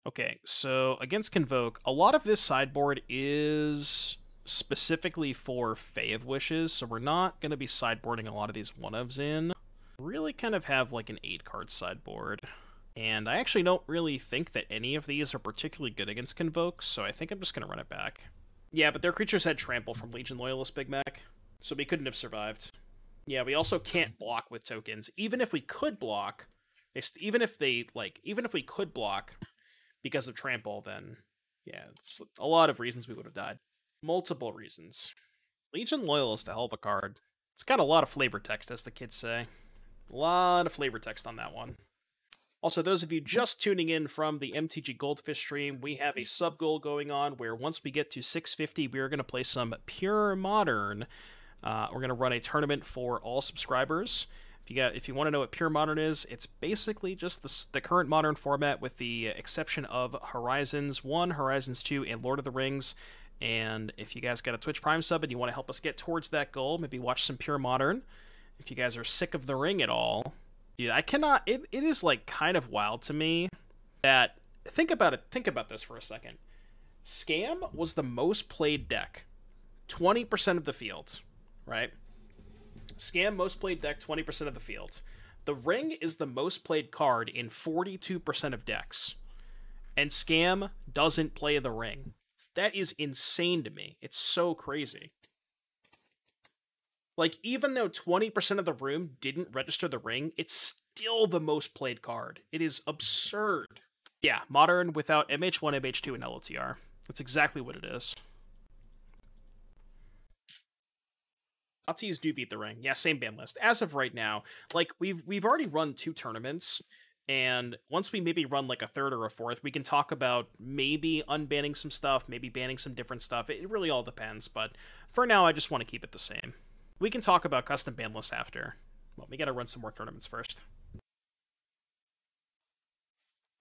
Okay, so against Convoke, a lot of this sideboard is specifically for Fae of Wishes, so we're not going to be sideboarding a lot of these one-ofs in. Really kind of have like an 8-card sideboard. And I actually don't really think that any of these are particularly good against Convoke, so I think I'm just going to run it back. Yeah, but their creatures had Trample from Legion Loyalist Big Mac, so we couldn't have survived. Yeah, we also can't block with tokens. Even if we could block, even if we could block because of Trample, then yeah, it's a lot of reasons we would have died. Multiple reasons. Legion Loyalist, a hell of a card. It's got a lot of flavor text, as the kids say. A lot of flavor text on that one. Also, those of you just tuning in from the MTG Goldfish stream, we have a sub goal going on where once we get to 650, we are going to play some Pure Modern. We're going to run a tournament for all subscribers. If you want to know what Pure Modern is, it's basically just the current Modern format with the exception of Horizons 1, Horizons 2, and Lord of the Rings. And if you guys got a Twitch Prime sub and you want to help us get towards that goal, maybe watch some Pure Modern. If you guys are sick of the ring at all, dude, I cannot. It is like kind of wild to me that think about this for a second. Scam was the most played deck, 20% of the field, right? Scam most played deck, 20% of the field. The ring is the most played card in 42% of decks, and Scam doesn't play the ring. That is insane to me. It's so crazy. Like, even though 20% of the room didn't register the ring, it's still the most played card. It is absurd. Yeah, Modern without MH1, MH2, and LOTR. That's exactly what it is. LTs do beat the ring. Yeah, same ban list. As of right now, like, we've already run 2 tournaments, and once we maybe run like a 3rd or a 4th, we can talk about maybe unbanning some stuff, maybe banning some different stuff. It really all depends, but for now, I just want to keep it the same. We can talk about custom ban lists after. Well, we gotta run some more tournaments first.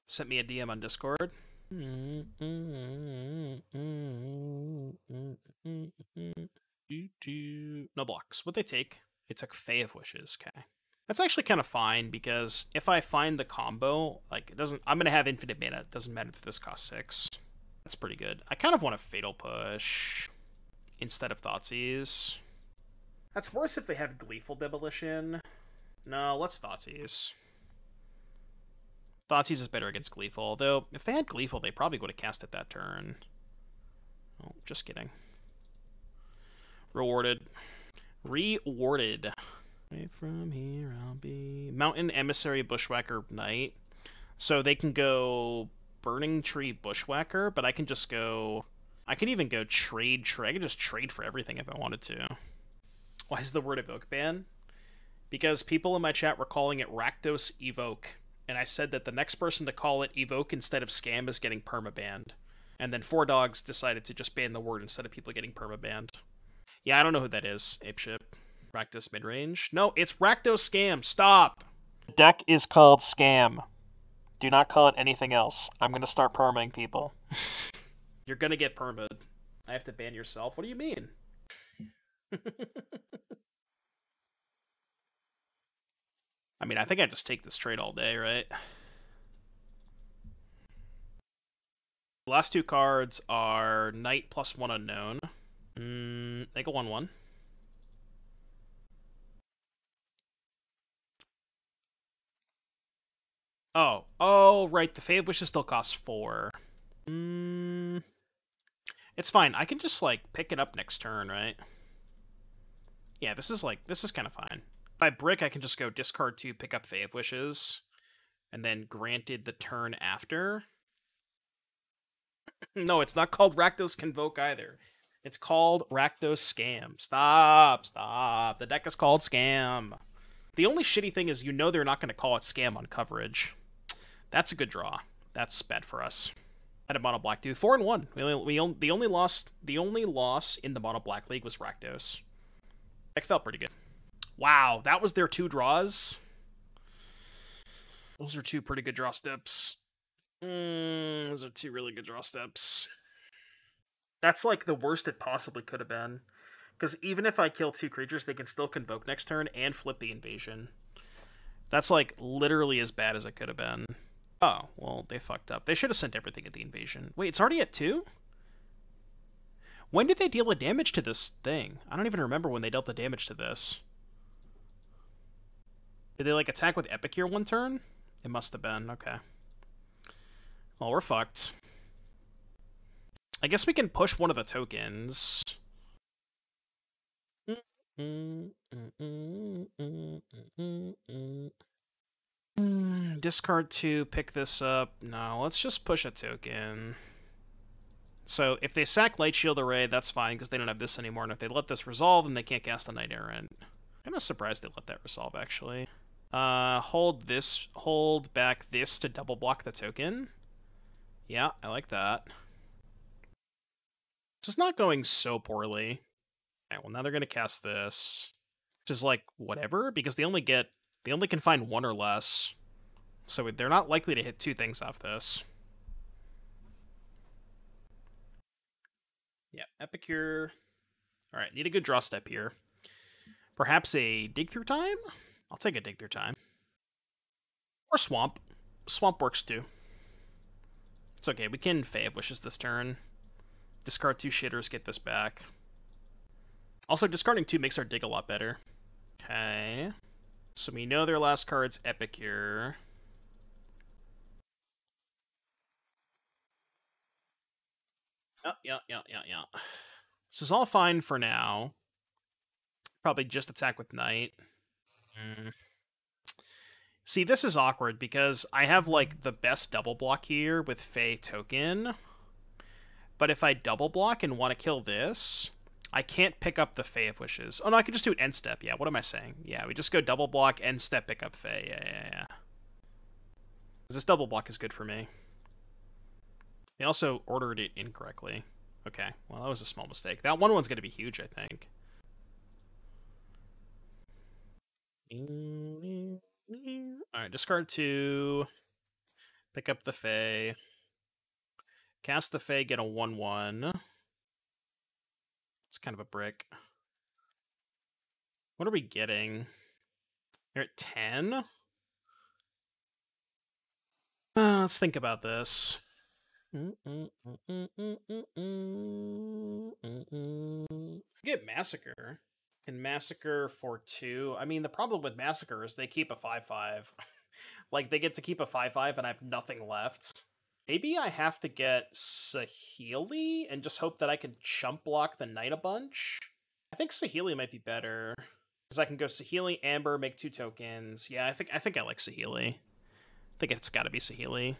Sent me a DM on Discord. No blocks. What'd they take? They took Fae of Wishes. Okay. That's actually kind of fine, because if I find the combo, like, it doesn't... I'm going to have infinite mana. It doesn't matter if this costs 6. That's pretty good. I kind of want a Fatal Push instead of Thoughtseize. That's worse if they have Gleeful Demolition. No, let's Thoughtseize. Thoughtseize is better against Gleeful, although if they had Gleeful, they probably would have cast it that turn. Oh, just kidding. Rewarded. Rewarded. Right from here, I'll be... Mountain Emissary Bushwhacker Knight. So they can go Burning Tree Bushwhacker, but I can just go... I can even go trade. I can just trade for everything if I wanted to. Why is the word evoke banned? Because people in my chat were calling it Rakdos Evoke, and I said that the next person to call it Evoke instead of Scam is getting permabanned. And then 4Dogs decided to just ban the word instead of people getting permabanned. Yeah, I don't know who that is, Apeshit. Rakdos midrange? No, it's Rakdos Scam. Stop! The deck is called Scam. Do not call it anything else. I'm going to start permaing people. You're going to get permad. I have to ban yourself? What do you mean? I mean, I think I just take this trade all day, right? The last two cards are Knight plus 1 unknown. They go 1/1. Oh, right. The Fave Wishes still costs 4. It's fine. I can just, like, pick it up next turn, right? Yeah, this is kind of fine. By brick, I can just go discard 2, pick up Fave Wishes, and then granted the turn after. No, it's not called Rakdos Convoke either. It's called Rakdos Scam. Stop. The deck is called Scam. The only shitty thing is they're not going to call it Scam on coverage. That's a good draw. That's bad for us. At a mono black dude, 4-1. The only loss in the mono black league was Rakdos. Deck felt pretty good. Wow, that was their 2 draws. Those are 2 pretty good draw steps. Those are 2 really good draw steps. That's like the worst it possibly could have been. Because even if I kill 2 creatures, they can still convoke next turn and flip the invasion. That's like literally as bad as it could have been. Oh, well, they fucked up. They should have sent everything at the invasion. Wait, it's already at 2? When did they deal the damage to this thing? I don't even remember when they dealt the damage to this. Did they, like, attack with Epicure one turn? It must have been. Okay. Well, we're fucked. I guess we can push one of the tokens. Discard 2, pick this up. No, let's just push a token. So if they sack Light Shield Array, that's fine, because they don't have this anymore, and if they let this resolve, then they can't cast a Knight Errant. I'm kind of surprised they let that resolve, actually. Hold back this to double block the token. Yeah, I like that. This is not going so poorly. Okay, well, now they're going to cast this, which is like whatever, because they only can find 1 or less, so they're not likely to hit 2 things off this. Yeah, Epicure. All right, need a good draw step here. Perhaps a Dig Through Time? I'll take a Dig Through Time. Or Swamp. Swamp works too. It's okay, we can Fave Wishes this turn. Discard 2 shitters, get this back. Also, discarding 2 makes our dig a lot better. Okay. So we know their last card's Epicure. Yeah. This is all fine for now. Probably just attack with Knight. See, this is awkward, because I have, like, the best double block here with Fey Token. But if I double block and want to kill this, I can't pick up the Fae of Wishes. Oh, no, I can just do end step. Yeah, what am I saying? Yeah, we just go double block, end step, pick up Fae. Yeah. This double block is good for me. They also ordered it incorrectly. Okay, well, that was a small mistake. That one's going to be huge, I think. Alright, discard 2. Pick up the Fae. Cast the Fae, get a 1/1. It's kind of a brick. What are we getting? You're at 10? Let's think about this. Get Massacre. And Massacre for 2. I mean, the problem with Massacre is they keep a 5/5. Like, they get to keep a 5/5 and I have nothing left. Maybe I have to get Saheeli and just hope that I can chump block the Knight a bunch. I think Saheeli might be better. Because I can go Saheeli, Amber, make 2 tokens. Yeah, I think I like Saheeli. I think it's gotta be Saheeli.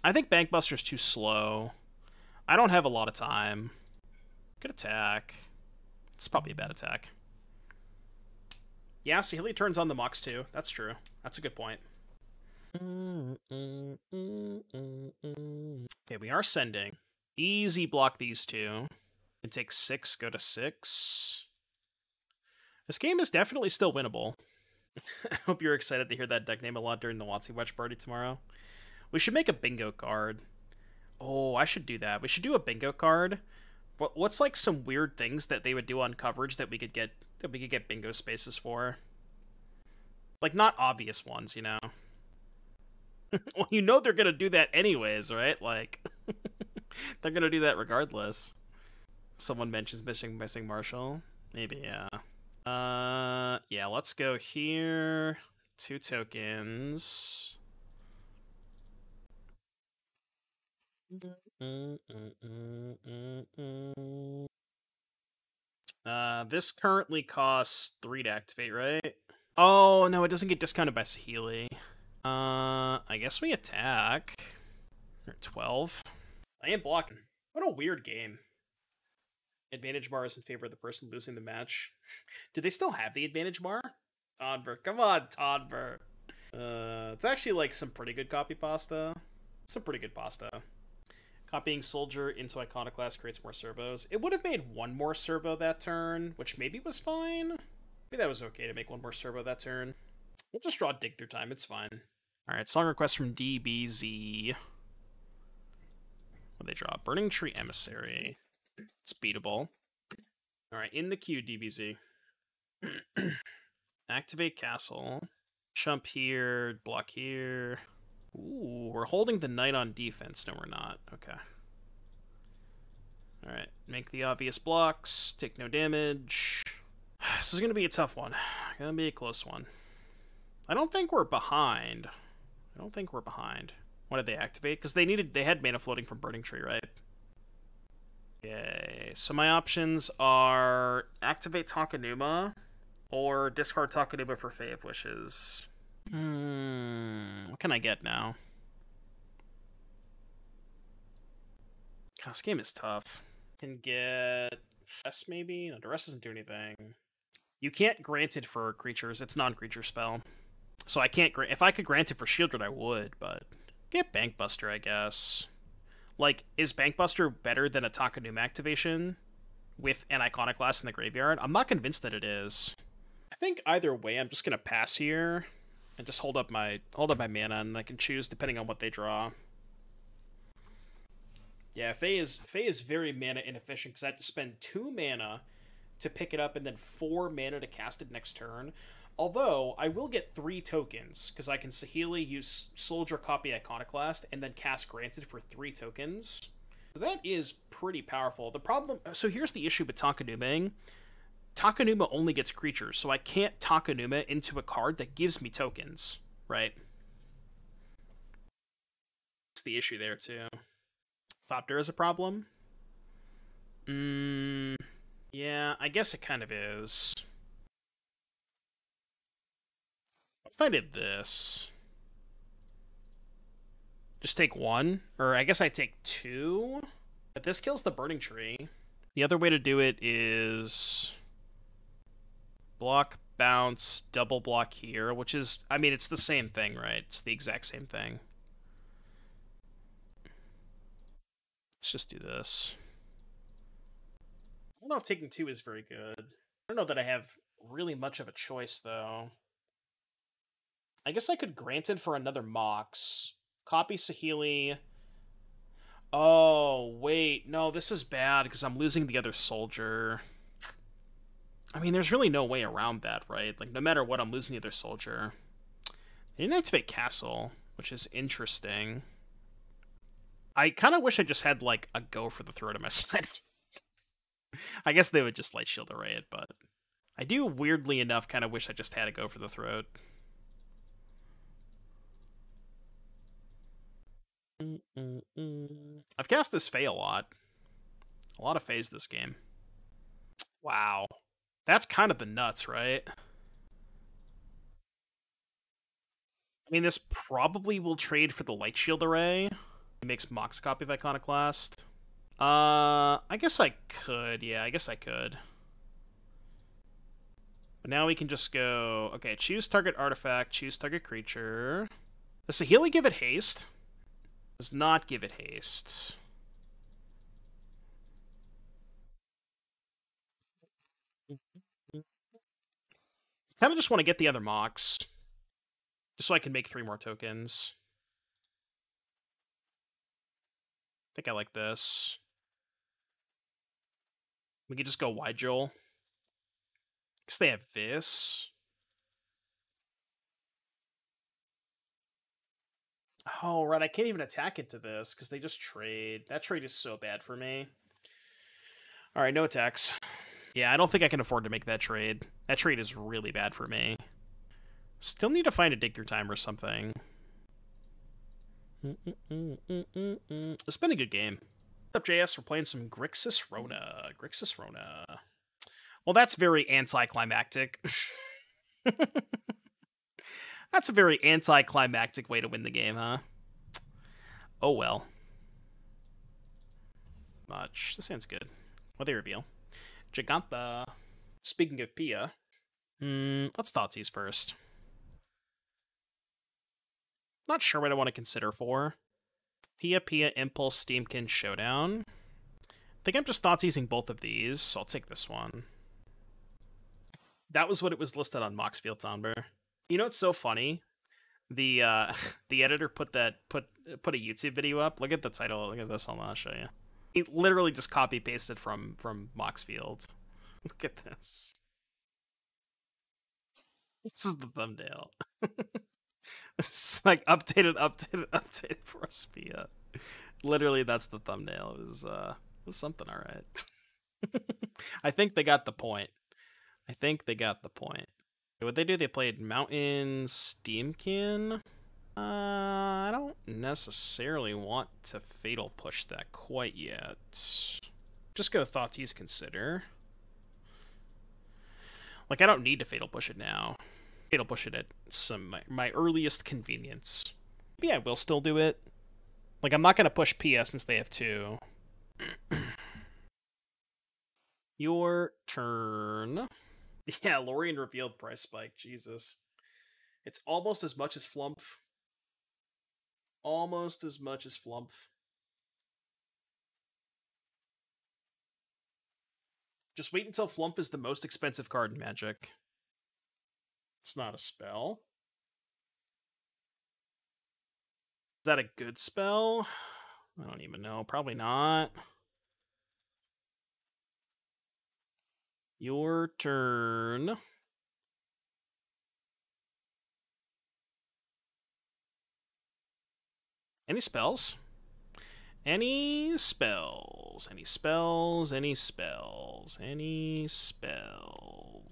I think Bankbuster's too slow. I don't have a lot of time. Good attack. It's probably a bad attack. Yeah, Saheeli turns on the Mox too. That's true. That's a good point. Okay, we are sending. Easy block these two. Can take 6, go to 6. This game is definitely still winnable. I hope you're excited to hear that deck name a lot during the WotC Watch party tomorrow. We should make a bingo card. Oh, I should do that. We should do a bingo card. What's like some weird things that they would do on coverage that we could get bingo spaces for? Like not obvious ones, you know. Well, you know they're gonna do that anyways, right? Like they're gonna do that regardless. Someone mentions missing Marshall. Maybe, yeah. Yeah, let's go here. 2 tokens. This currently costs 3 to activate, right? Oh, no, it doesn't get discounted by Saheeli. I guess we attack. 12. I am blocking. What a weird game. Advantage bar is in favor of the person losing the match. Do they still have the advantage bar? Todbert. Come on, Todbert. It's actually like some pretty good copy pasta. Some pretty good pasta. Copying Soldier into Iconoclast creates more servos. It would have made 1 more servo that turn, which maybe was fine. Maybe that was okay to make 1 more servo that turn. We'll just draw Dig Through Time, it's fine. Alright, song request from DBZ. What do they draw? Burning Tree Emissary. It's beatable. Alright, in the queue, DBZ. Activate Castle. Chump here, block here. Ooh, we're holding the Knight on defense. No, we're not. Okay. Alright, make the obvious blocks. Take no damage. This is going to be a tough one. Going to be a close one. I don't think we're behind. What did they activate? Because they had mana floating from Burning Tree, right? Okay, so my options are activate Takenuma or discard Takenuma for Fae of Wishes. What can I get now? God, this game is tough. Can get Duress maybe? No, Duress doesn't do anything. You can't grant it for creatures. It's non-creature spell. So I can't grant. If I could grant it for Shieldred, I would, but get Bankbuster, I guess. Like, is Bankbuster better than a Takenuma activation with an Iconoclast in the graveyard? I'm not convinced that it is. I think either way, I'm just gonna pass here and just hold up my mana, and I can choose depending on what they draw. Yeah, Fae is very mana inefficient because I have to spend 2 mana to pick it up and then 4 mana to cast it next turn. Although, I will get 3 tokens, because I can Saheeli, use Soldier, copy Iconoclast, and then cast Granted for 3 tokens. So that is pretty powerful. The problem... So here's the issue with Takenuma. Takenuma only gets creatures, so I can't Takenuma into a card that gives me tokens, right? That's the issue there, too. Thopter is a problem? Yeah, I guess it kind of is. If I did this... Just take 1? Or I guess I take 2? But this kills the Burning Tree. The other way to do it is... block, bounce, double block here, which is... I mean, it's the same thing, right? It's the exact same thing. Let's just do this. I don't know if taking 2 is very good. I don't know that I have really much of a choice, though. I guess I could grant it for another Mox. Copy Saheeli. Oh, wait. No, this is bad because I'm losing the other Soldier. I mean, there's really no way around that, right? Like, no matter what, I'm losing the other soldier. They didn't activate Castle, which is interesting. I kind of wish I just had, like, a go for the throat on my side. I guess they would just Light Shield Array it, but I do, weirdly enough, kind of wish I just had a go for the throat. I've cast this Fae a lot. A lot of Faes this game. Wow. That's kind of the nuts, right? I mean, this probably will trade for the Light Shield Array. It makes Mox a copy of Iconoclast. I guess I could. Yeah, I guess I could. But now we can just go... Okay, choose target artifact, choose target creature. Does Saheeli give it haste? Does not give it haste. Kind of just want to get the other Mox. Just so I can make 3 more tokens. I think I like this. We could just go Wide Joel. Because they have this. Oh, right, I can't even attack into this, because they just trade. That trade is so bad for me. Alright, no attacks. Yeah, I don't think I can afford to make that trade. That trade is really bad for me. Still need to find a dig through time or something. It's been a good game. What's up, JS? We're playing some Grixis Rona. Grixis Rona. Well, that's very anticlimactic. That's a very anticlimactic way to win the game, huh? Oh well. Much. This hand's good. What they reveal? Giganta. Speaking of Pia, let's Thoughtseize first. Not sure what I want to consider for. Pia, Impulse, Steamkin, Showdown. I think I'm just Thoughtseizing both of these, so I'll take this one. That was what it was listed on Moxfield Tomber. You know what's so funny? The the editor put a YouTube video up. Look at the title. Look at this. I'll show you. He literally just copy pasted from Moxfield. Look at this. This is the thumbnail. It's like updated for us via. Literally, that's the thumbnail. It was something, all right. I think they got the point. What they do? They played Mountain Steamkin. I don't necessarily want to Fatal Push that quite yet. Just go Thoughtseize Consider. Like, I don't need to Fatal Push it now. Fatal Push it at my earliest convenience. Maybe I will still do it. Like, I'm not going to push PS since they have 2. Your turn. Yeah, Lorien revealed price spike. Jesus. It's almost as much as Flumph. Almost as much as Flumph. Just wait until Flumph is the most expensive card in Magic. It's not a spell. Is that a good spell? I don't even know. Probably not. Your turn. Any spells? Any spells? Any spells? Any spells? Any spells?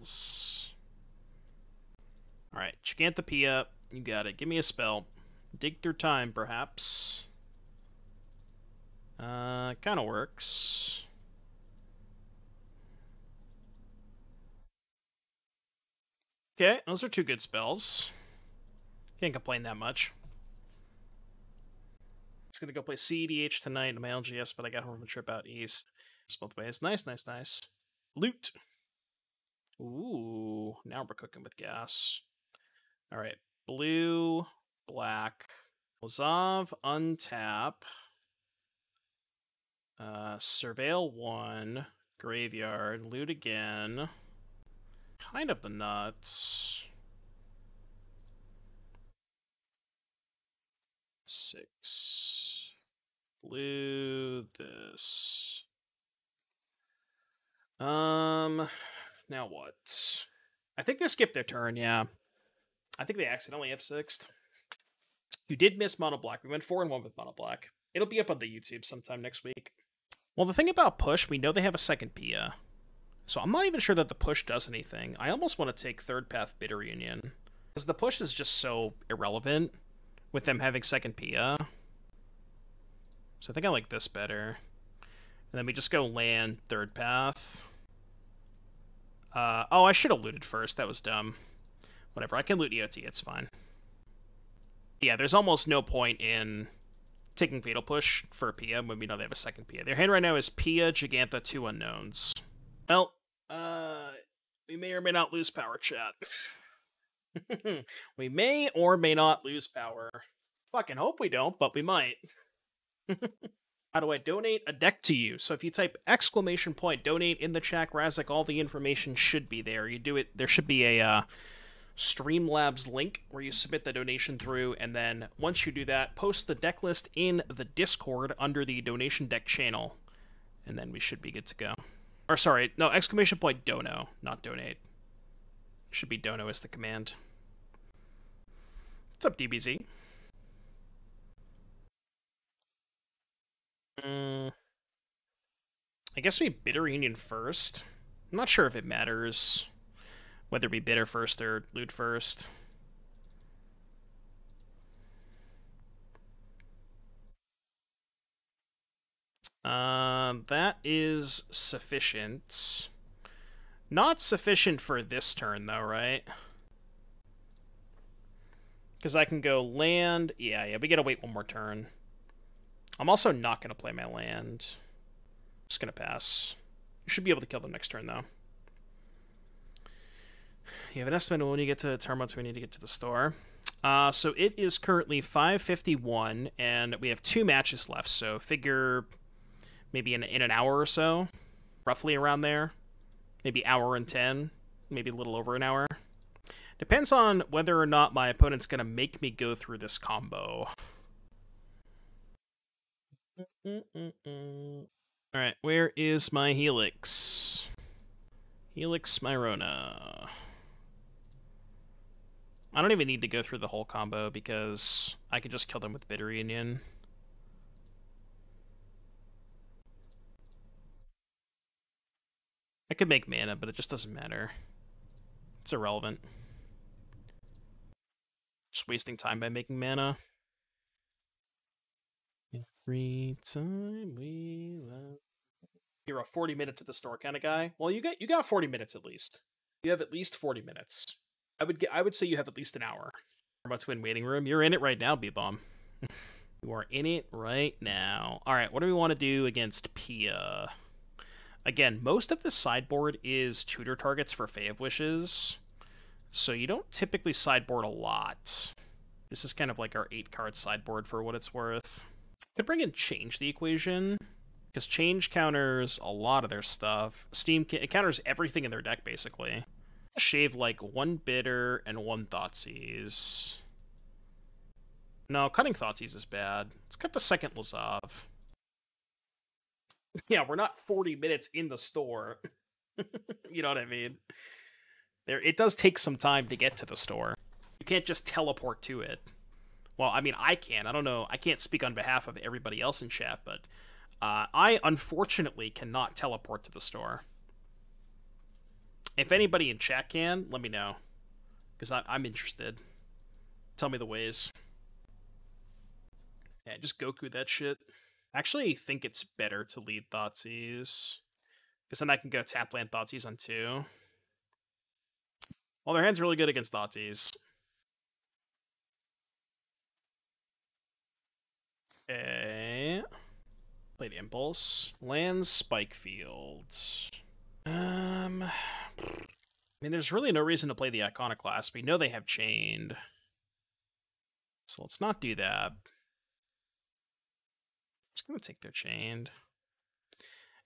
Alright, Giganthopia. You got it. Give me a spell. Dig through time, perhaps. Kind of works. Okay, those are 2 good spells. Can't complain that much. Just gonna go play CEDH tonight in my LGS, but I got home from a trip out east. Just both ways. Nice. Loot. Ooh, now we're cooking with gas. Alright, blue, black. Lazav, untap. Surveil 1. Graveyard. Loot again. Kind of the nuts. 6. Blue, this. Now what? I think they skipped their turn, yeah. I think they accidentally F6'd. You did miss Mono Black. We went 4-1 with Mono Black. It'll be up on the YouTube sometime next week. Well, the thing about push, we know they have a second Pia. So I'm not even sure that the push does anything. I almost want to take third path Bitter Union. Because the push is just so irrelevant with them having second Pia. So I think I like this better. And then we just go land third path. Oh, I should have looted first. That was dumb. Whatever, I can loot EOT, it's fine. Yeah, there's almost no point in taking Fatal Push for a Pia when we know they have a second Pia. Their hand right now is Pia, Gigantha, 2 unknowns. Well, we may or may not lose power, chat. We may or may not lose power. Fucking hope we don't, but we might. How do I donate a deck to you? So if you type !donate in the chat, Razik, all the information should be there. You do it, there should be a Streamlabs link where you submit the donation through, and then once you do that, post the deck list in the Discord under the donation deck channel, and then we should be good to go. Or sorry, no, !dono, not donate. Should be dono as the command. What's up, DBZ? I guess we Bitter Union first. I'm not sure if it matters whether we bitter first or loot first. That is sufficient. Not sufficient for this turn, though, right? Because I can go land. Yeah, we gotta wait one more turn. I'm also not gonna play my land. Just gonna pass. You should be able to kill them next turn, though. You have an estimate of when you get to Termite, so we need to get to the store. So it is currently 5:51, and we have 2 matches left, so figure maybe in an hour or so, roughly around there. Maybe hour and 10, maybe a little over an hour. Depends on whether or not my opponent's going to make me go through this combo. Alright, where is my Helix? Helix Myrona. I don't even need to go through the whole combo because I can just kill them with Bitter Union. I could make mana, but it just doesn't matter. It's irrelevant. Just wasting time by making mana. Every time we love. You're a 40 minute to the store kind of guy. Well, you got 40 minutes at least. You have at least 40 minutes. I would say you have at least an hour. About to win waiting room. You're in it right now, B-Bomb. You are in it right now. All right, what do we want to do against Pia? Again, most of the sideboard is tutor targets for Fae of Wishes, so you don't typically sideboard a lot. This is kind of like our 8-card sideboard for what it's worth. Could bring in Change the Equation, because Change counters a lot of their stuff. Steam, it counters everything in their deck, basically. Shave like 1 Bitter and 1 Thoughtseize. No, cutting Thoughtseize is bad. Let's cut the second Lazav. Yeah, we're not 40 minutes in the store. You know what I mean? It does take some time to get to the store. You can't just teleport to it. Well, I mean, I can. I don't know. I can't speak on behalf of everybody else in chat, but I unfortunately cannot teleport to the store. If anybody in chat can, let me know. Because I'm interested. Tell me the ways. Yeah, just Goku that shit. I actually think it's better to lead Thoughtseize. Because then I can go tap land Thoughtseize on 2. Well, their hand's really good against Thoughtseize. Okay. Played Impulse. Lands Spike Fields. I mean, there's really no reason to play the Iconoclast. We know they have Chained. So let's not do that. Just gonna take their Chained.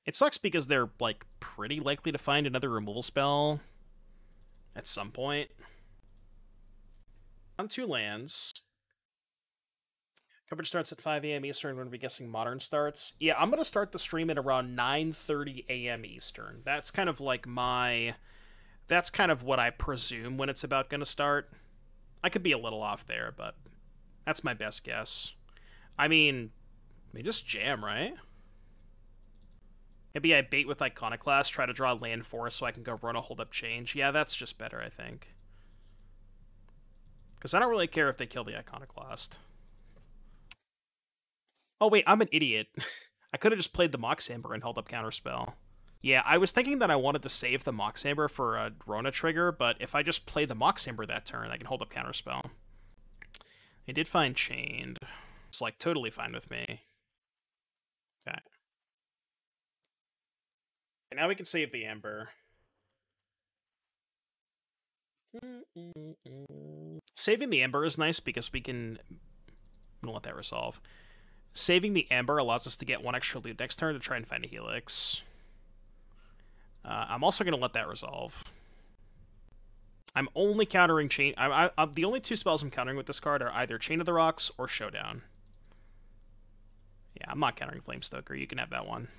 It sucks because they're, like, pretty likely to find another removal spell at some point. On 2 lands. Coverage starts at 5 a.m. Eastern. We're going to be guessing Modern starts. Yeah, I'm going to start the stream at around 9:30 a.m. Eastern. That's kind of like my that's kind of what I presume when it's about going to start. I could be a little off there, but that's my best guess. I mean just jam, right? Maybe I bait with Iconoclast, try to draw land forest so I can go run a hold up change. Yeah, that's just better, I think. Because I don't really care if they kill the Iconoclast. Oh wait, I'm an idiot. I could have just played the Moxamber and held up Counterspell. Yeah, I was thinking that I wanted to save the Moxamber for a Rona trigger, but if I just play the Moxamber that turn, I can hold up Counterspell. They did find Chained. It's like totally fine with me. Okay. And now we can save the Ember. Saving the Ember is nice because we can... I'm gonna let that resolve. Saving the Ember allows us to get one extra loot next turn to try and find a Helix. I'm also going to let that resolve. I'm only countering Chain... the only two spells I'm countering with this card are either Chain of the Rocks or Showdown. Yeah, I'm not countering Flamestoker. You can have that one.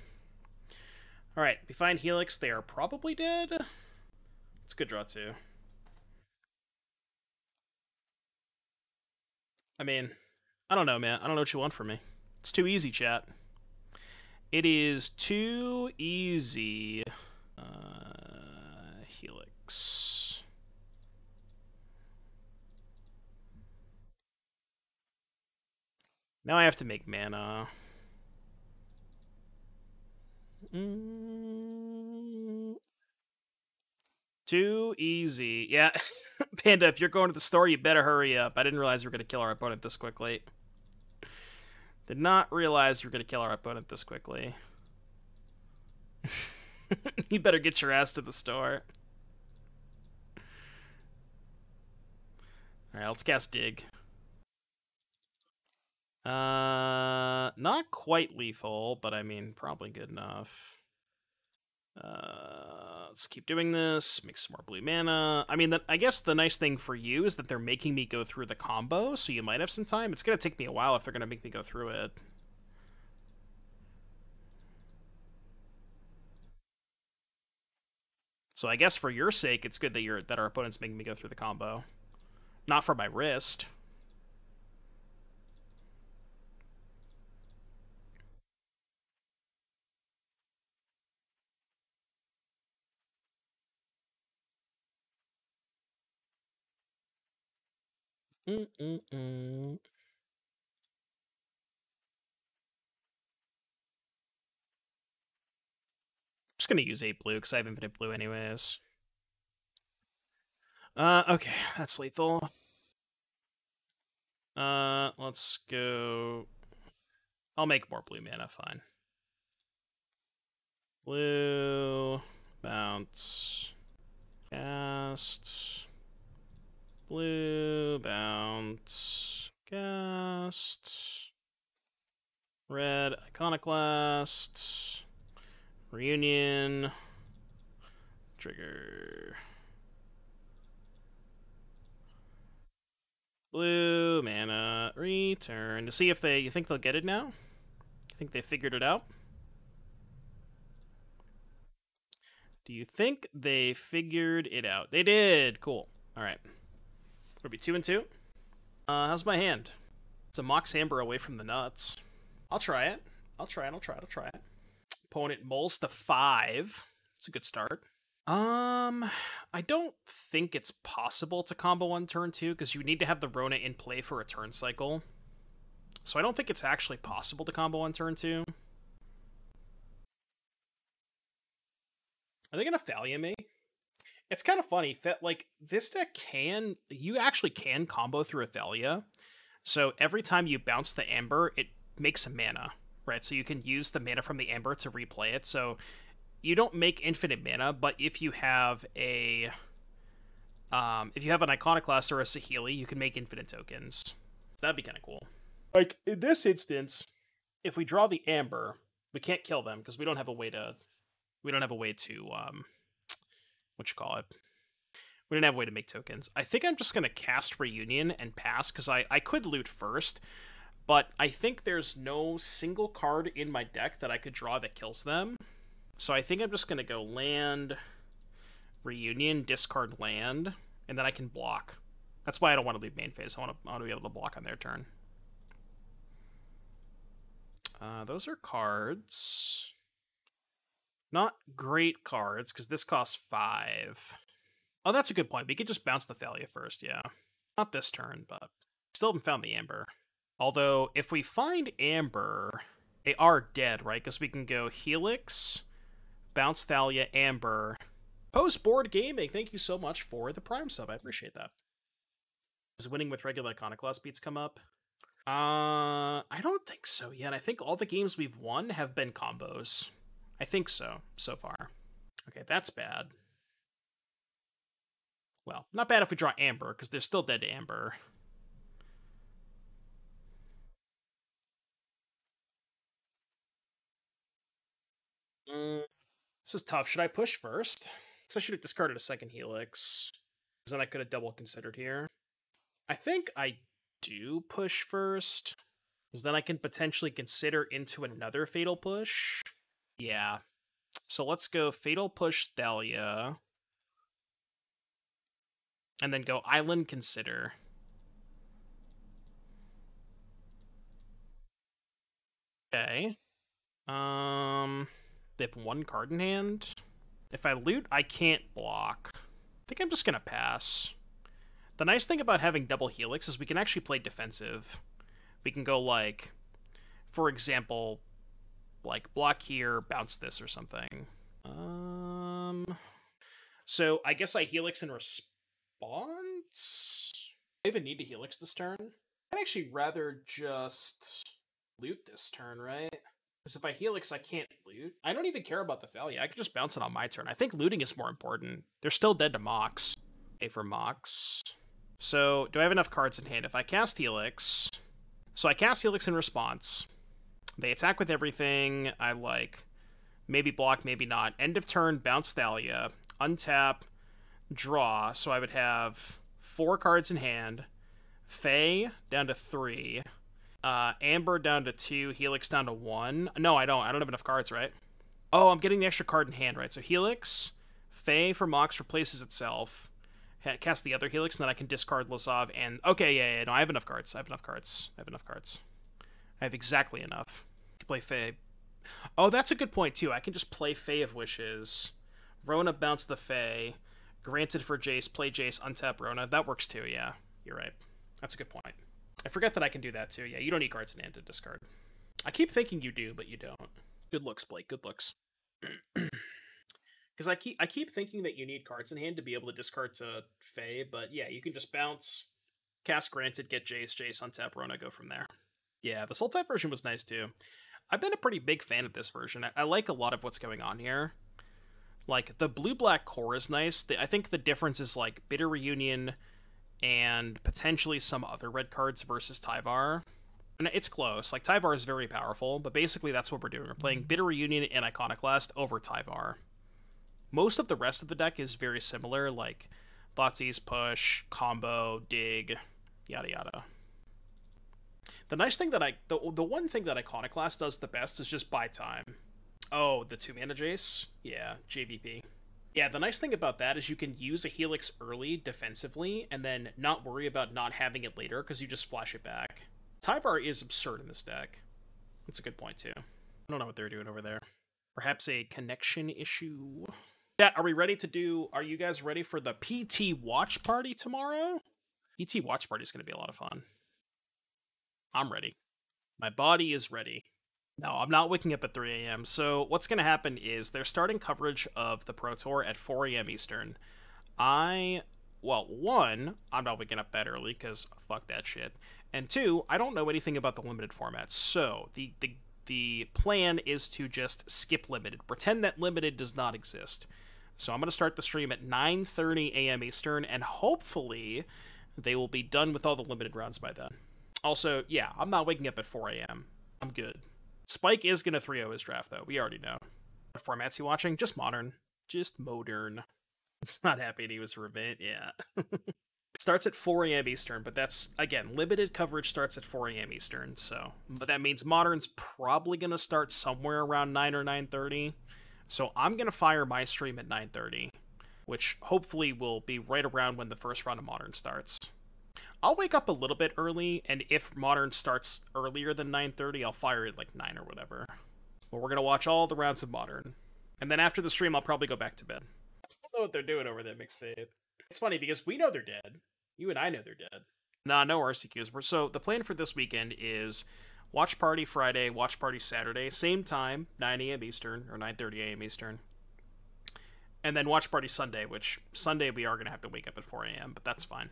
Alright, we find Helix. They are probably dead. It's a good draw, too. I mean, I don't know, man. I don't know what you want from me. It's too easy, chat. It is too easy. Helix. Now I have to make mana. Too easy. Yeah. Panda, if you're going to the store, you better hurry up. I didn't realize we were going to kill our opponent this quickly. Did not realize you were going to kill our opponent this quickly. You better get your ass to the store. Alright, let's cast Dig. Not quite lethal, but I mean, probably good enough. Let's keep doing this. Make some more blue mana. I mean, I guess the nice thing for you is that they're making me go through the combo, so you might have some time. It's going to take me a while if they're going to make me go through it. So I guess for your sake, it's good that our opponent's making me go through the combo. Not for my wrist. I'm just gonna use 8 blue because I have infinite blue anyways. Okay, that's lethal. Let's go. I'll make more blue mana, fine. Blue, bounce, cast. Blue, bounce, cast. Red, Iconoclast. Reunion. Trigger. Blue, mana, return. To see if you think they'll get it now? You think they figured it out? Do you think they figured it out? They did! Cool. Alright. It'll be 2 and 2. How's my hand? It's a Moxamber away from the nuts. I'll try it. I'll try it. Opponent moles to 5. It's a good start. I don't think it's possible to combo on turn 2, because you need to have the Rona in play for a turn cycle. So I don't think it's actually possible to combo on turn 2. Are they gonna Thalia me? It's kind of funny that, like, this deck you actually can combo through a Thalia. So every time you bounce the Amber, it makes a mana, right? So you can use the mana from the Amber to replay it. So you don't make infinite mana, but if you have an Iconoclast or a Saheeli, you can make infinite tokens. So that'd be kind of cool. Like, in this instance, if we draw the Amber, we can't kill them because we don't have a way to we didn't have a way to make tokens. I think I'm just going to cast Reunion and pass, because I could loot first, but I think there's no single card in my deck that I could draw that kills them. So I think I'm just going to go land, Reunion, discard land, and then I can block. That's why I don't want to leave main phase. I want to be able to block on their turn. Those are cards. Not great cards, because this costs 5. Oh, that's a good point. We could just bounce the Thalia first, yeah. Not this turn, but still haven't found the Amber. Although, if we find Amber, they are dead, right? Because we can go Helix, bounce Thalia, Amber. Post-board gaming, thank you so much for the Prime sub. I appreciate that. Does winning with regular Iconoclast beats come up? I don't think so yet. I think all the games we've won have been combos. I think so far. Okay, that's bad. Well, not bad if we draw Amber, because they're still dead to Amber. This is tough. Should I push first? Because I should have discarded a second Helix. Because then I could have double considered here. I think I do push first. Because then I can potentially consider into another Fatal Push. Yeah. So let's go Fatal Push Thalia. And then go Island Consider. Okay. They have 1 card in hand. If I loot, I can't block. I think I'm just gonna pass. The nice thing about having double Helix is we can actually play defensive. We can go like, for example, like block here, bounce this or something. So I guess I Helix in response? I even need to Helix this turn? I'd actually rather just loot this turn, right? Because if I Helix, I can't loot. I don't even care about the Thalia. I can just bounce it on my turn. I think looting is more important. They're still dead to Mox. A for Mox. So, do I have enough cards in hand? If I cast Helix... So I cast Helix in response. They attack with everything. I like... Maybe block, maybe not. End of turn, bounce Thalia. Untap, draw. So I would have 4 cards in hand. Fae down to 3. Amber down to 2, Helix down to 1. No, I don't have enough cards, right? Oh, I'm getting the extra card in hand, right? So Helix, Fae for Mox replaces itself. Cast the other Helix, and then I can discard Lazav, and... Okay, yeah, no, I have enough cards. I have exactly enough. I can play Fae. Oh, that's a good point, too. I can just play Fae of Wishes. Rona bounce the Fae. Granted for Jace, play Jace, untap Rona. That works, too, yeah. You're right. That's a good point. I forget that I can do that too. Yeah, you don't need cards in hand to discard. I keep thinking you do, but you don't. Good looks, Blake. Good looks. Because I keep thinking that you need cards in hand to be able to discard to Fae, but yeah, you can just bounce, cast Granted, get Jace, untap Rona, go from there. Yeah, the Soul type version was nice too. I've been a pretty big fan of this version. I like a lot of what's going on here. Like, the blue-black core is nice. I think the difference is, like, Bitter Reunion and potentially some other red cards versus Tyvar. And it's close. Like, Tyvar is very powerful, but basically that's what we're doing. We're playing Bitter Reunion and Iconoclast over Tyvar. Most of the rest of the deck is very similar, like Thoughtseize, Push, Combo, Dig, yada yada. The nice thing that the one thing that Iconoclast does the best is just buy time. Oh, the 2-mana Jace? Yeah, JVP. Yeah, the nice thing about that is you can use a Helix early defensively and then not worry about not having it later because you just flash it back. Tyvar is absurd in this deck. That's a good point, too. I don't know what they're doing over there. Perhaps a connection issue? Chat, are you guys ready for the PT Watch Party tomorrow? PT Watch Party is going to be a lot of fun. I'm ready. My body is ready. No, I'm not waking up at 3 a.m. So what's going to happen is they're starting coverage of the Pro Tour at 4 a.m. Eastern. One, I'm not waking up that early because fuck that shit. And 2, I don't know anything about the limited formats. So the plan is to just skip limited. Pretend that limited does not exist. So I'm going to start the stream at 9:30 a.m. Eastern, and hopefully they will be done with all the limited rounds by then. Also, yeah, I'm not waking up at 4 a.m. I'm good. Spike is going to 3-0 his draft, though. We already know. What format's he watching? Just modern. Just modern. It's not happy he was for a bit, yeah. Starts at 4 a.m. Eastern, but that's, again, limited coverage starts at 4 a.m. Eastern, so. But that means modern's probably going to start somewhere around 9 or 9:30. So I'm going to fire my stream at 9:30. which hopefully will be right around when the first round of Modern starts. I'll wake up a little bit early, and if Modern starts earlier than 9:30, I'll fire it like 9 or whatever. But we're going to watch all the rounds of Modern. And then after the stream, I'll probably go back to bed. I don't know what they're doing over that mixtape. It's funny because we know they're dead. You and I know they're dead. Nah, no RCQs. So the plan for this weekend is watch party Friday, watch party Saturday, same time, 9 a.m. Eastern, or 9:30 a.m. Eastern. And then watch party Sunday, which Sunday we are going to have to wake up at 4 a.m., but that's fine.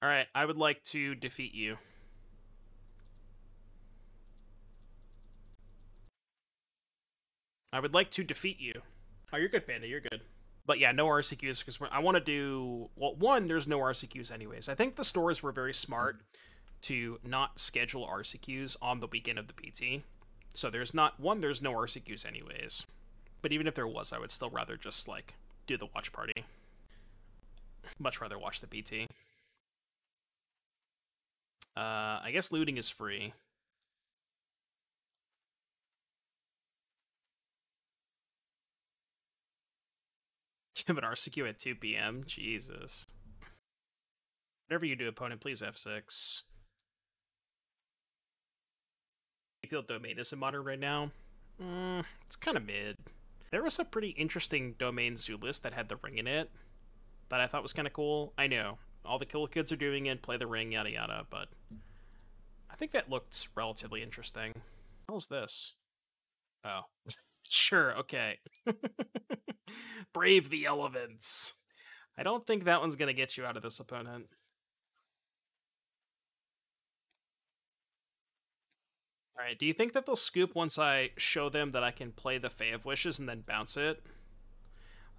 Alright, I would like to defeat you. I would like to defeat you. Oh, you're good, Panda, you're good. But yeah, no RCQs, because I want to do... Well, one, there's no RCQs anyways. I think the stores were very smart to not schedule RCQs on the weekend of the PT. So there's no RCQs anyways. But even if there was, I would still rather just, like, do the watch party. Much rather watch the PT. I guess looting is free. Give an RCQ at 2 p.m. Jesus. Whatever you do, opponent, please F6. You feel domain is in Modern right now? It's kind of mid. There was a pretty interesting domain zoo list that had the ring in it that I thought was kind of cool. I know, all the cool kids are doing it, play the ring, yada yada, but I think that looked relatively interesting. What was this? Oh. Sure, okay. Brave the elements. I don't think that one's going to get you out of this opponent. Alright, do you think that they'll scoop once I show them that I can play the Fae of Wishes and then bounce it?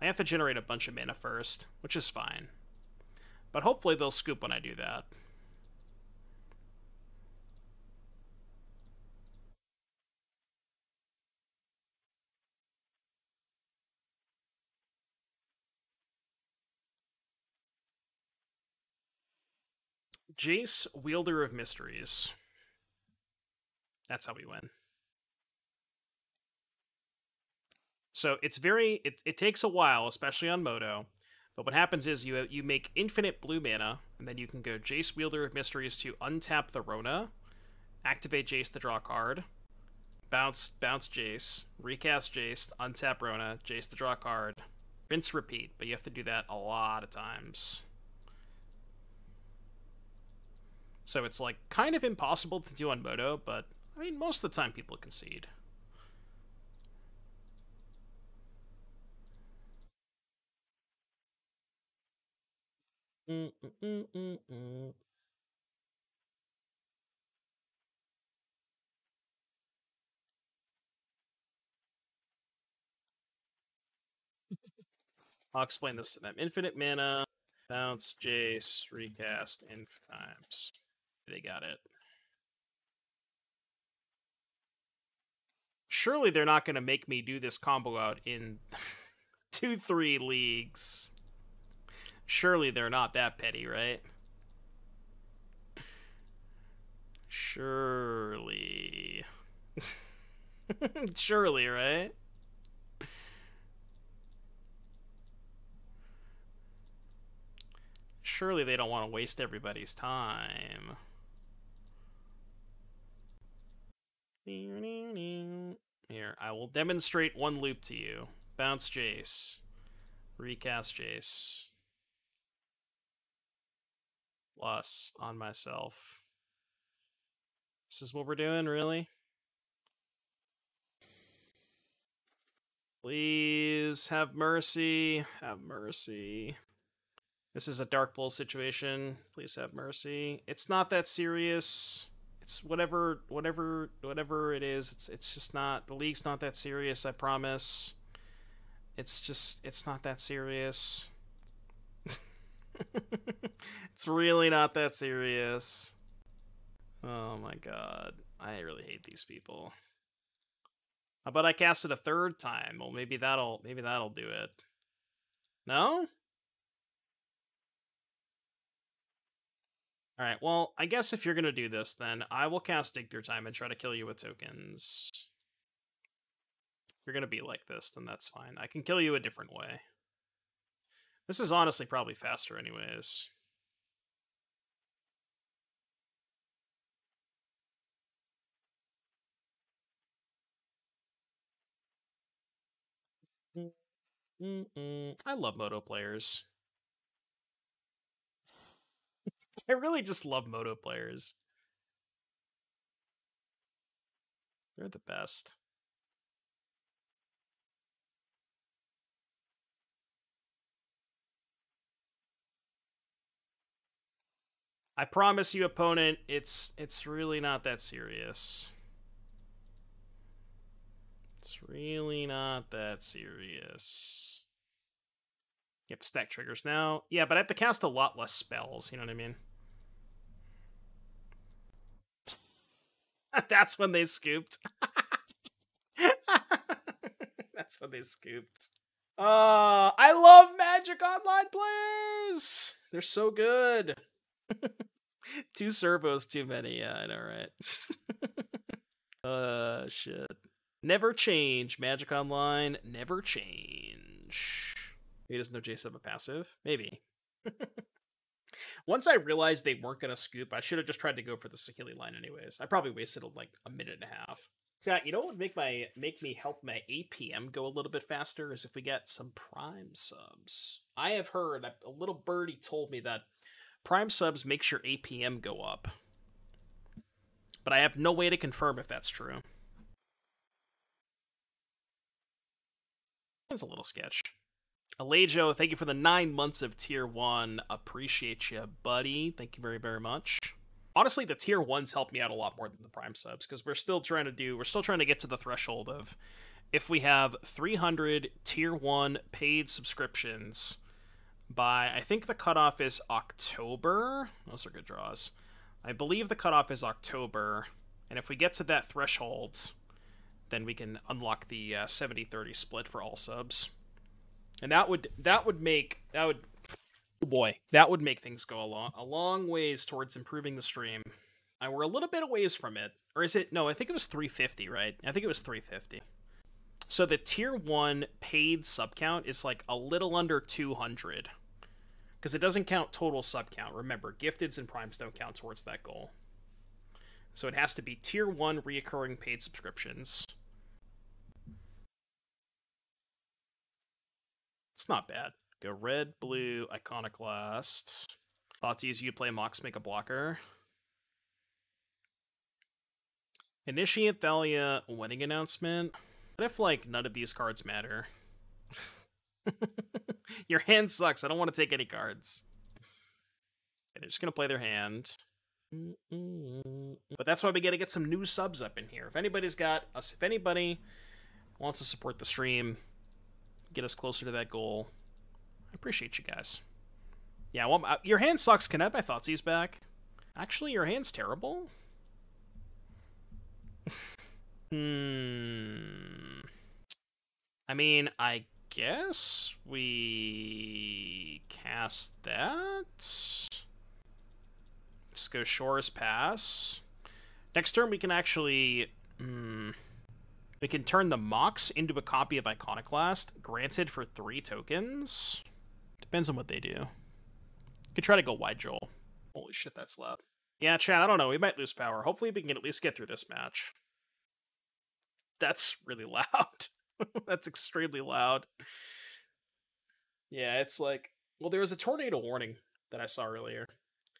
I have to generate a bunch of mana first, which is fine. But hopefully they'll scoop when I do that. Jace, Wielder of Mysteries. That's how we win. So it's it takes a while, especially on Moto. But what happens is you make infinite blue mana, and then you can go Jace, Wielder of Mysteries to untap the Rona, activate Jace to draw a card, bounce Jace, recast Jace, untap Rona, Jace to draw a card, rinse repeat. But you have to do that a lot of times. So it's like kind of impossible to do on Moto, but I mean most of the time people concede. I'll explain this to them. Infinite mana, bounce, Jace, recast, inf times. They got it. Surely they're not going to make me do this combo out in 2-3 leagues. Surely they're not that petty, right? Surely. Surely, right? Surely they don't want to waste everybody's time. Here, I will demonstrate one loop to you. Bounce Jace. Recast Jace. Plus on myself. This is what we're doing, really? Please have mercy. Have mercy. This is a Dark Bull situation. Please have mercy. It's not that serious. It's whatever it is. It's just not, the league's not that serious, I promise. It's not that serious. It's really not that serious. Oh my god. I really hate these people. How about I cast it a third time? Well, maybe that'll do it. No? Alright, well, I guess if you're gonna do this, then I will cast Dig Through Time and try to kill you with tokens. If you're gonna be like this, then that's fine. I can kill you a different way. This is honestly probably faster anyways. I love Moto players. I really just love Moto players. They're the best. I promise you, opponent, it's really not that serious. It's really not that serious. Yep, stack triggers now. Yeah, but I have to cast a lot less spells, you know what I mean? That's when they scooped. That's when they scooped. I love Magic Online players! They're so good. 2 servos too many, yeah, I know, right? Shit. Never change. Magic Online, never change. He doesn't know J7 passive? Maybe. Once I realized they weren't going to scoop, I should have just tried to go for the Saheeli line anyways. I probably wasted like a minute and a half. Yeah, you know what would make me help my APM go a little bit faster is if we get some Prime subs. I have heard, a little birdie told me that Prime subs makes your APM go up. But I have no way to confirm if that's true. It's a little sketch. Alejo, thank you for the 9 months of Tier 1. Appreciate you, buddy. Thank you very, very much. Honestly, the Tier 1s help me out a lot more than the Prime subs, because we're still trying to get to the threshold of if we have 300 Tier 1 paid subscriptions by, I think the cutoff is October. Those are good draws. I believe the cutoff is October, and if we get to that threshold, then we can unlock the 70-30 split for all subs. And that would make things go a long ways towards improving the stream. We're a little bit a ways from it. Or is it? No, I think it was 350, right? I think it was 350. So the Tier 1 paid sub count is like a little under 200. Because it doesn't count total sub count. Remember, gifteds and primes don't count towards that goal. So it has to be Tier 1 reoccurring paid subscriptions. It's not bad. Go red, blue, Iconoclast. Thoughtseize, you play Mox, make a blocker. Initiate Thalia, wedding announcement. What if, like, none of these cards matter? Your hand sucks. I don't want to take any cards. Okay, they're just going to play their hand. But that's why we got to get some new subs up in here. If anybody wants to support the stream, get us closer to that goal, I appreciate you guys. Yeah, well, your hand sucks. Can I have my Thoughtseize back? Actually, your hand's terrible. I mean, I guess we cast that. Just go Shore's Pass. Next turn, we can actually... we can turn the Mox into a copy of Iconoclast, granted for 3 tokens. Depends on what they do. Could try to go Wide Joel. Holy shit, that's loud. Yeah, chat, I don't know. We might lose power. Hopefully we can at least get through this match. That's really loud. That's extremely loud. Yeah, it's like... Well, there was a tornado warning that I saw earlier.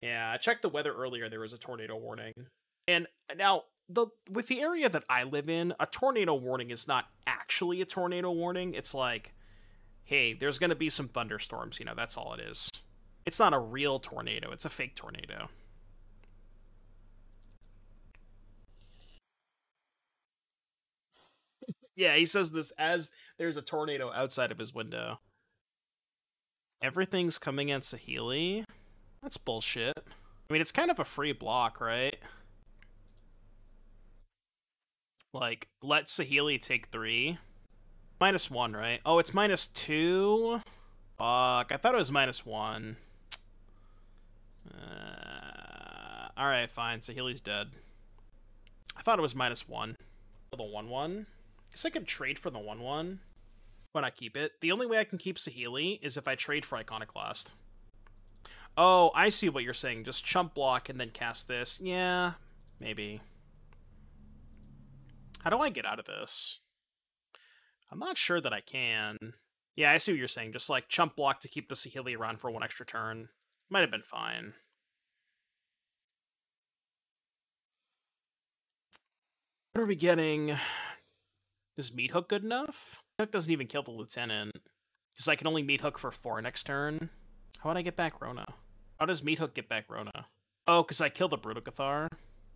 Yeah, I checked the weather earlier. There was a tornado warning. And now, with the area that I live in, a tornado warning is not actually a tornado warning. It's like, hey, there's going to be some thunderstorms. You know, that's all it is. It's not a real tornado. It's a fake tornado. Yeah, he says this as there's a tornado outside of his window. Everything's coming at Saheeli? That's bullshit. I mean, it's kind of a free block, right? Like, let Saheeli take 3. -1, right? Oh, it's -2? Fuck, I thought it was -1. alright, fine. Saheeli's dead. I thought it was -1. For the 1/1. Guess I could trade for the 1/1. Why not keep it? The only way I can keep Saheeli is if I trade for Iconoclast. Oh, I see what you're saying. Just chump block and then cast this. Yeah, maybe. How do I get out of this? I'm not sure that I can. Yeah, I see what you're saying. Just like chump block to keep the Saheeli around for one extra turn. Might have been fine. What are we getting? Is Meat Hook good enough? Hook doesn't even kill the Lieutenant. Because I can only Meat Hook for 4 next turn. How would I get back Rona? How does Meat Hook get back Rona? Oh, because I killed the Brutal Cathar.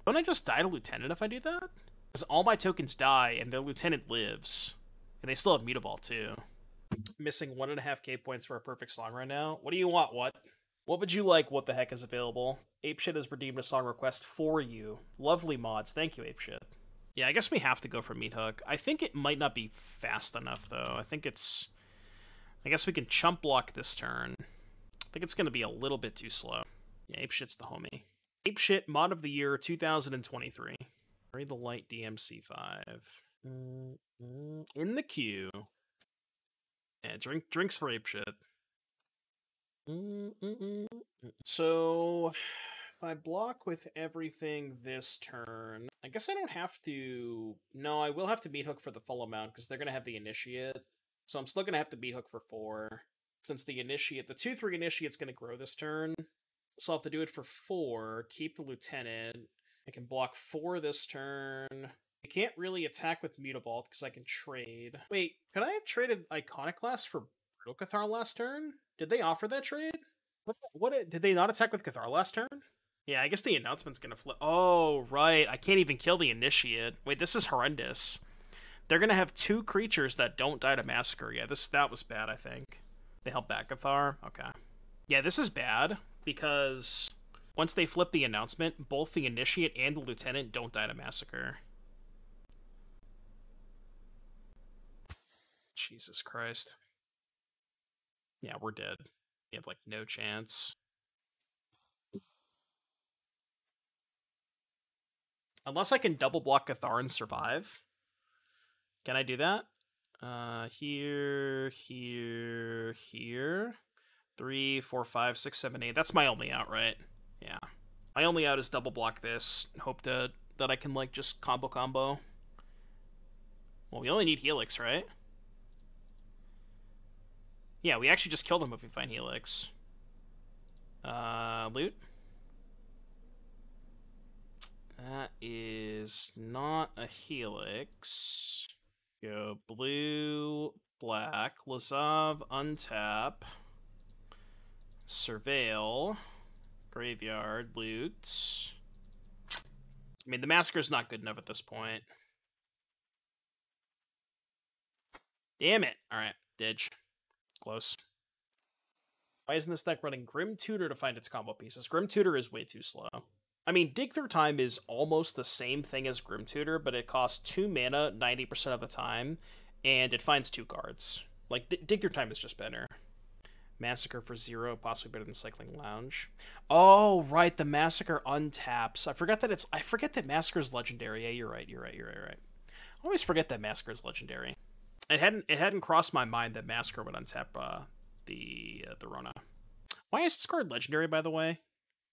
Don't I just die to Lieutenant if I do that? Because all my tokens die and their Lieutenant lives. And they still have Mutavault too. Missing 1.5k points for a perfect song right now. What do you want, what? What would you like? What the heck is available? Apeshit has redeemed a song request for you. Lovely mods. Thank you, Apeshit. Yeah, I guess we have to go for Meat Hook. I think it might not be fast enough, though. I guess we can chump block this turn. I think it's going to be a little bit too slow. Yeah, Apeshit's the homie. Apeshit Mod of the Year 2023. Bury the Light DMC5. In the queue. Yeah, drinks for Apeshit. So, if I block with everything this turn, I guess I don't have to... No, I will have to Meat Hook for the full amount, because they're going to have the Initiate. So I'm still going to have to Meat Hook for 4. Since the Initiate, the 2/3 Initiate's going to grow this turn. So I'll have to do it for 4, keep the Lieutenant. I can block 4 this turn. I can't really attack with Mutavault, because I can trade. Wait, could I have traded Iconoclast for Brutal Cathar last turn? Did they offer that trade? What did they not attack with Cathar last turn? Yeah, I guess the announcement's gonna flip. Oh, right. I can't even kill the Initiate. Wait, this is horrendous. They're gonna have 2 creatures that don't die to Massacre. Yeah, that was bad, I think. They held back Cathar? Okay. Yeah, this is bad, because once they flip the announcement, both the Initiate and the Lieutenant don't die to Massacre. Jesus Christ. Yeah, we're dead. We have, like, no chance. Unless I can double block Cathar and survive. Can I do that? Here. 3, 4, 5, 6, 7, 8. That's my only out, right? Yeah. My only out is double block this. Hope that I can, like, just combo. Well, we only need Helix, right? Yeah, we actually just kill them if we find Helix. Loot. That is not a Helix. Go blue, black, Lazav, untap, surveil, graveyard, loot. I mean, the Massacre's not good enough at this point. Damn it. Alright, Didge. Close. Why isn't this deck running Grim Tutor to find its combo pieces? Grim Tutor is way too slow. I mean, Dig Through Time is almost the same thing as Grim Tutor, but it costs 2 mana 90% of the time, and it finds 2 cards. Like, Dig Through Time is just better. Massacre for 0, possibly better than Cycling Lounge. Oh, right, the Massacre untaps. I forget that Massacre is legendary. Yeah, you're right. I always forget that Massacre is legendary. It hadn't crossed my mind that Massacre would untap the Rona. Why is this card legendary, by the way?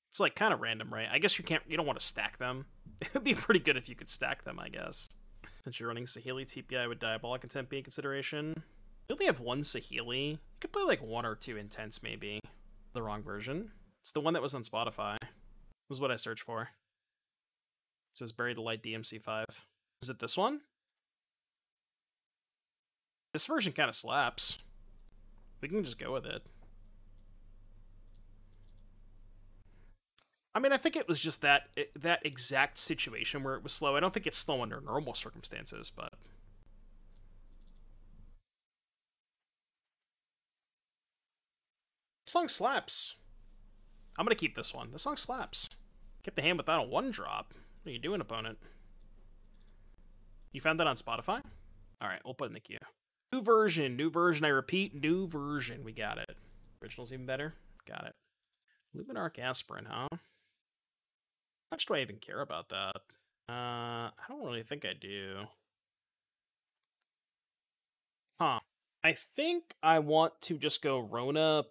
It's like kind of random, right? I guess you don't want to stack them. It would be pretty good if you could stack them, I guess. Since you're running Saheeli TPI with Diabolic Intent be in consideration. You only have 1 Saheeli. You could play like 1 or 2 Intents, maybe. The wrong version. It's the one that was on Spotify. This is what I searched for. It says Bury the Light DMC5. Is it this one? This version kind of slaps. We can just go with it. I mean, I think it was just that exact situation where it was slow. I don't think it's slow under normal circumstances, but... This song slaps. I'm gonna keep this one. This song slaps. Keep the hand without a 1-drop. What are you doing, opponent? You found that on Spotify? Alright, we'll put it in the queue. New version, I repeat, new version. We got it. Original's even better? Got it. Luminarch Aspirin, huh? How much do I even care about that? I don't really think I do. Huh. I think I want to just go Rona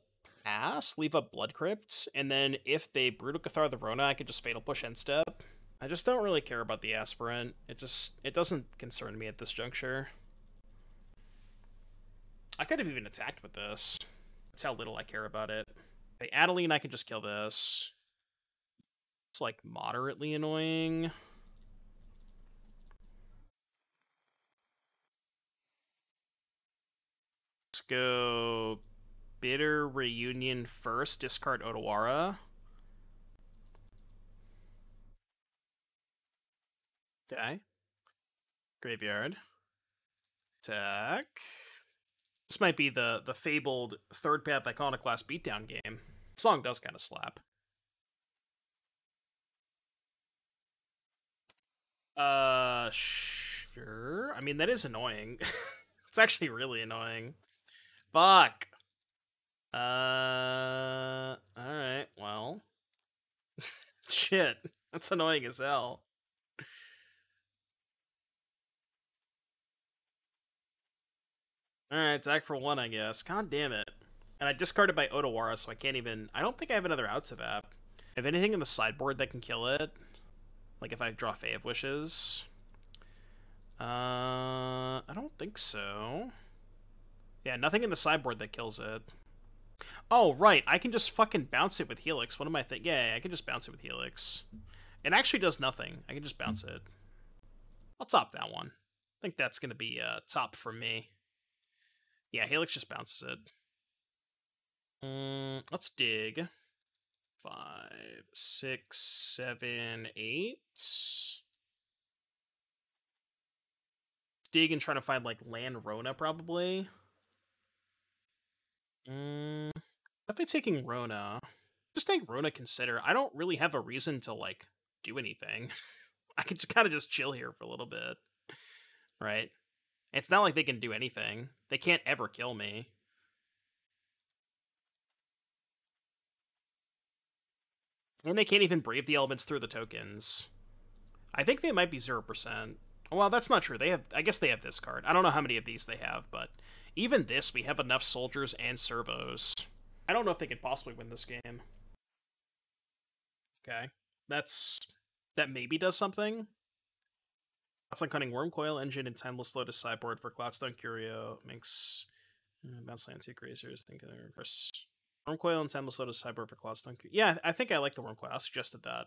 pass, leave up Blood Crypt, and then if they Brutal Cathar the Rona, I could just Fatal Push end step. I just don't really care about the Aspirant. It doesn't concern me at this juncture. I could have even attacked with this. That's how little I care about it. The Adeline, I can just kill this. It's like moderately annoying. Let's go Bitter Reunion first. Discard Otawara. Okay. Graveyard. Attack. This might be the fabled Third Path Iconoclast beatdown game. The song does kind of slap. Sure. I mean, that is annoying. It's actually really annoying. Fuck. Alright, well. Shit. That's annoying as hell. Alright, attack for 1, I guess. God damn it. And I discarded by Otawara, so I can't even... I don't think I have another out to that. Have anything in the sideboard that can kill it? Like if I draw Fae of Wishes? I don't think so. Yeah, nothing in the sideboard that kills it. Oh, right. I can just fucking bounce it with Helix. What am I thinking? Yeah, I can just bounce it with Helix. It actually does nothing. I can just bounce it. I'll top that one. I think that's going to be top for me. Yeah, Helix just bounces it. Let's dig. 5, 6, 7, 8. Dig and try to find like land Rona probably. Definitely taking Rona. Just take Rona consider. I don't really have a reason to like do anything. I can just kind of just chill here for a little bit. Right? It's not like they can do anything. They can't ever kill me. And they can't even brave the elements through the tokens. I think they might be 0%. Well, that's not true. They have, I guess they have this card. I don't know how many of these they have, but even this, we have enough soldiers and servos. I don't know if they could possibly win this game. Okay. That maybe does something. Cloudstone Cunning Wormcoil Engine and Timeless Lotus sideboard for Cloudstone Curio. Makes Bounce Land 2 Grazers. Think of the reverse. Wormcoil and Timeless Lotus sideboard for Cloudstone Curio. Yeah, I think I like the Wormcoil. I suggested that.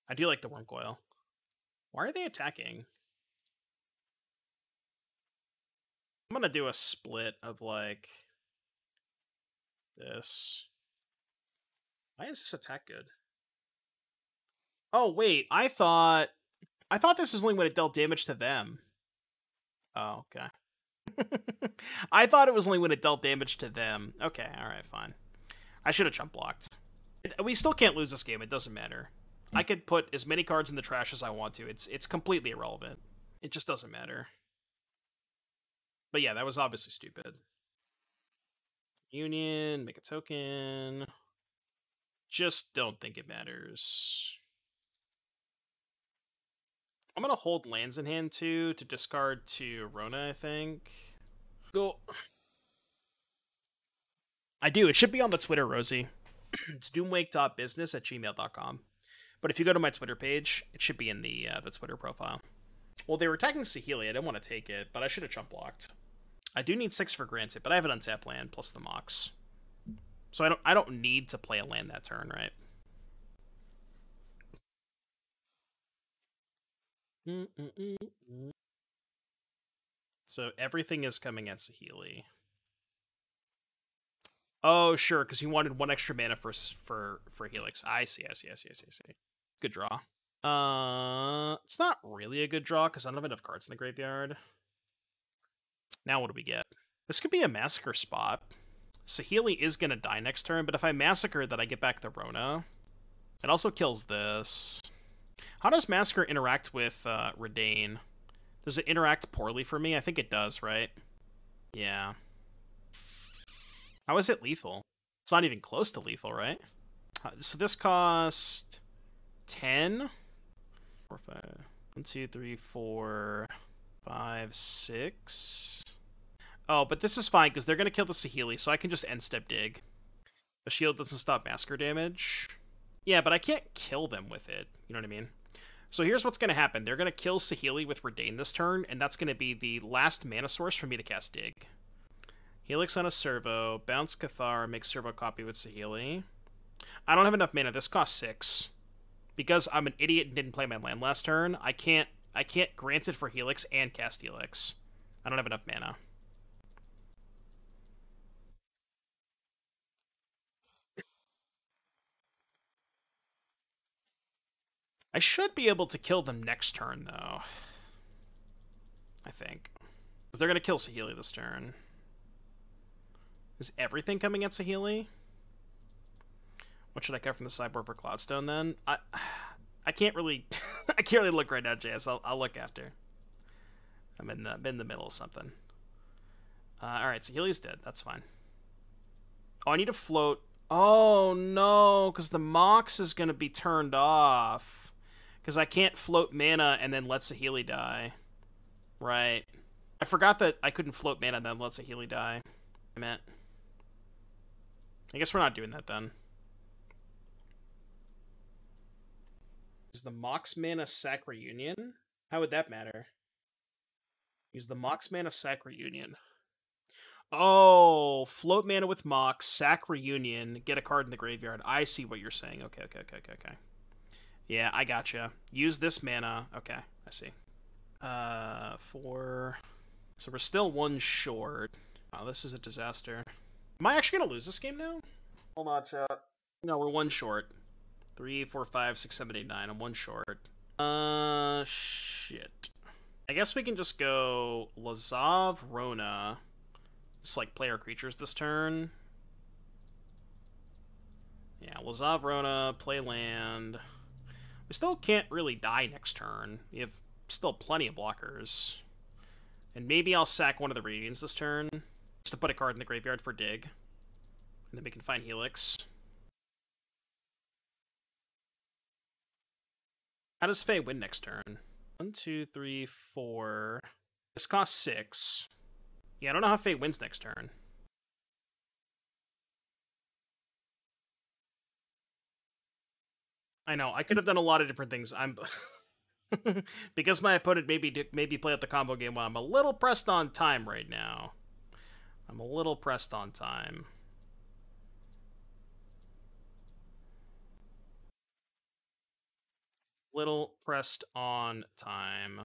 I do like the Wormcoil. Why are they attacking? I'm gonna do a split of like this. Why is this attack good? Oh wait, I thought this was only when it dealt damage to them. Oh, okay. I thought it was only when it dealt damage to them. Okay, alright, fine. I should have jump blocked. We still can't lose this game, it doesn't matter. I could put as many cards in the trash as I want to. It's completely irrelevant. It just doesn't matter. But yeah, that was obviously stupid. Union, make a token. Just don't think it matters. I'm gonna hold lands in hand too to discard to Rona, I think. Go. I do. It should be on the Twitter, Rosie. It's doomwake.business@gmail.com. But if you go to my Twitter page, it should be in the Twitter profile. Well, they were attacking Saheeli. I didn't want to take it, but I should have chump blocked. I do need 6 for granted, but I have an untapped land plus the Mox. So I don't need to play a land that turn, right? So everything is coming at Saheeli. Oh, sure, because he wanted 1 extra mana for Helix. I see. Good draw. It's not really a good draw because I don't have enough cards in the graveyard. Now what do we get? This could be a Massacre spot. Saheeli is going to die next turn, but if I Massacre, then I get back the Rona. It also kills this. How does Massacre interact with Redain? Does it interact poorly for me? I think it does, right? Yeah. How is it lethal? It's not even close to lethal, right? So this cost 10? 4, 5. 1, 2, 3, 4, 5, 6. Oh, but this is fine because they're going to kill the Saheeli, so I can just end step dig. The shield doesn't stop massacre damage. Yeah, but I can't kill them with it. You know what I mean? So here's what's going to happen. They're going to kill Saheeli with Redain this turn, and that's going to be the last mana source for me to cast Dig. Helix on a Servo, bounce Cathar, make Servo copy with Saheeli. I don't have enough mana. This costs 6. Because I'm an idiot and didn't play my land last turn, I can't grant it for Helix and cast Helix. I don't have enough mana. I should be able to kill them next turn, though. I think. Because they're going to kill Saheeli this turn. Is everything coming at Saheeli? What should I cut from the sideboard for Cloudstone, then? I can't really... I can't really look right now, JS. I'll look after. I'm in the middle of something. Alright, Saheeli's dead. That's fine. Oh, I need to float... Oh, no, because the Mox is going to be turned off. Because I can't float mana and then let Saheeli die. Right. I forgot that I couldn't float mana and then let Saheeli die. I guess we're not doing that then. Is the Mox mana sack Reunion? How would that matter? Use the Mox mana sack Reunion. Oh, float mana with Mox, sack Reunion, get a card in the graveyard. I see what you're saying. Okay. Yeah, I gotcha. Use this mana. Okay, I see. 4. So we're still 1 short. Oh, this is a disaster. Am I actually gonna lose this game now? Hold on, chat. No, we're 1 short. 3, 4, 5, 6, 7, 8, 9. I'm 1 short. Shit. I guess we can just go Lazav, Rona. Just like play our creatures this turn. Yeah, Lazav, Rona, play land. We still can't really die next turn. We have still plenty of blockers. And maybe I'll sack one of the Reunions this turn, just to put a card in the graveyard for Dig. And then we can find Helix. How does Faye win next turn? 1, 2, 3, 4. This costs 6. Yeah, I don't know how Faye wins next turn. I know, I could have done a lot of different things. I'm because my opponent maybe play out the combo game while I'm a little pressed on time right now. I'm a little pressed on time. Little pressed on time.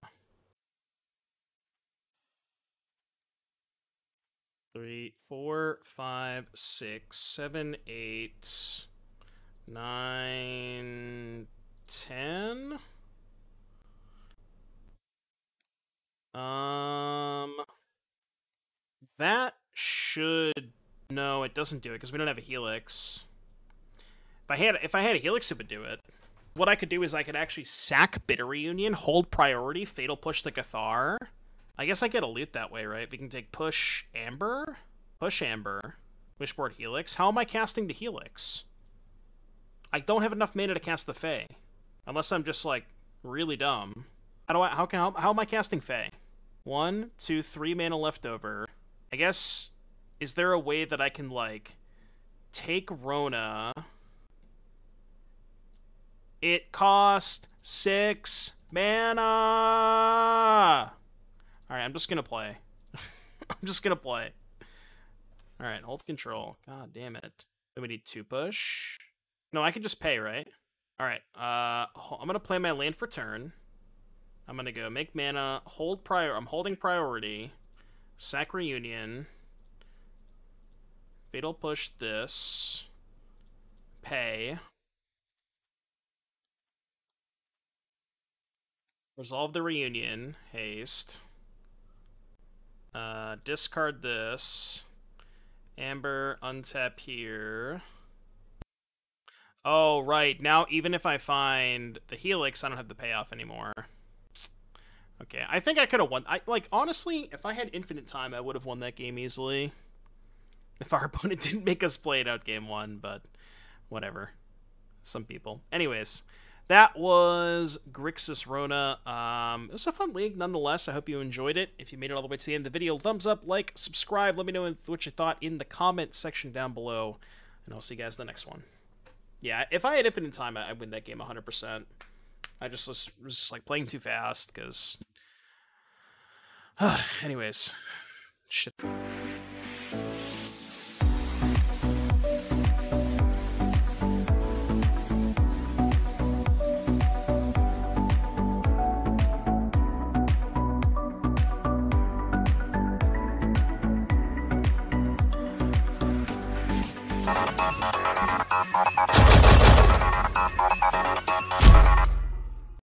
3, 4, 5, 6, 7, 8, 9, 10. That should... No, it doesn't do it because we don't have a Helix. If I had a Helix, it would do it. What I could do is I could actually sack Bitter Reunion, hold priority, Fatal Push the Cathar. I guess I get a loot that way, right? We can take Push Amber, Wishboard Helix. How am I casting the Helix? I don't have enough mana to cast the Fae. Unless I'm just, like, really dumb. How am I casting Fae? 1, 2, 3 mana left over. I guess, is there a way that I can, like, take Rona... It cost 6 mana! Alright, I'm just gonna play. I'm just gonna play. Alright, hold control. God damn it. Do we need 2 push? No, I can just pay, right? Alright, I'm gonna play my land for turn. I'm gonna go make mana, I'm holding priority. Sack Reunion. Fatal Push this. Pay. Resolve the Reunion. Haste. Discard this. Amber, untap here. Oh, right. Now, even if I find the Helix, I don't have the payoff anymore. Okay, I think I could have won. Honestly, if I had infinite time, I would have won that game easily. If our opponent didn't make us play it out game 1, but whatever. Some people. Anyways, that was Grixis Rona. It was a fun league nonetheless. I hope you enjoyed it. If you made it all the way to the end of the video, thumbs up, like, subscribe. Let me know what you thought in the comments section down below. And I'll see you guys in the next one. Yeah, if I had infinite time, I'd win that game 100%. I just was like playing too fast, because... Anyways. Shit.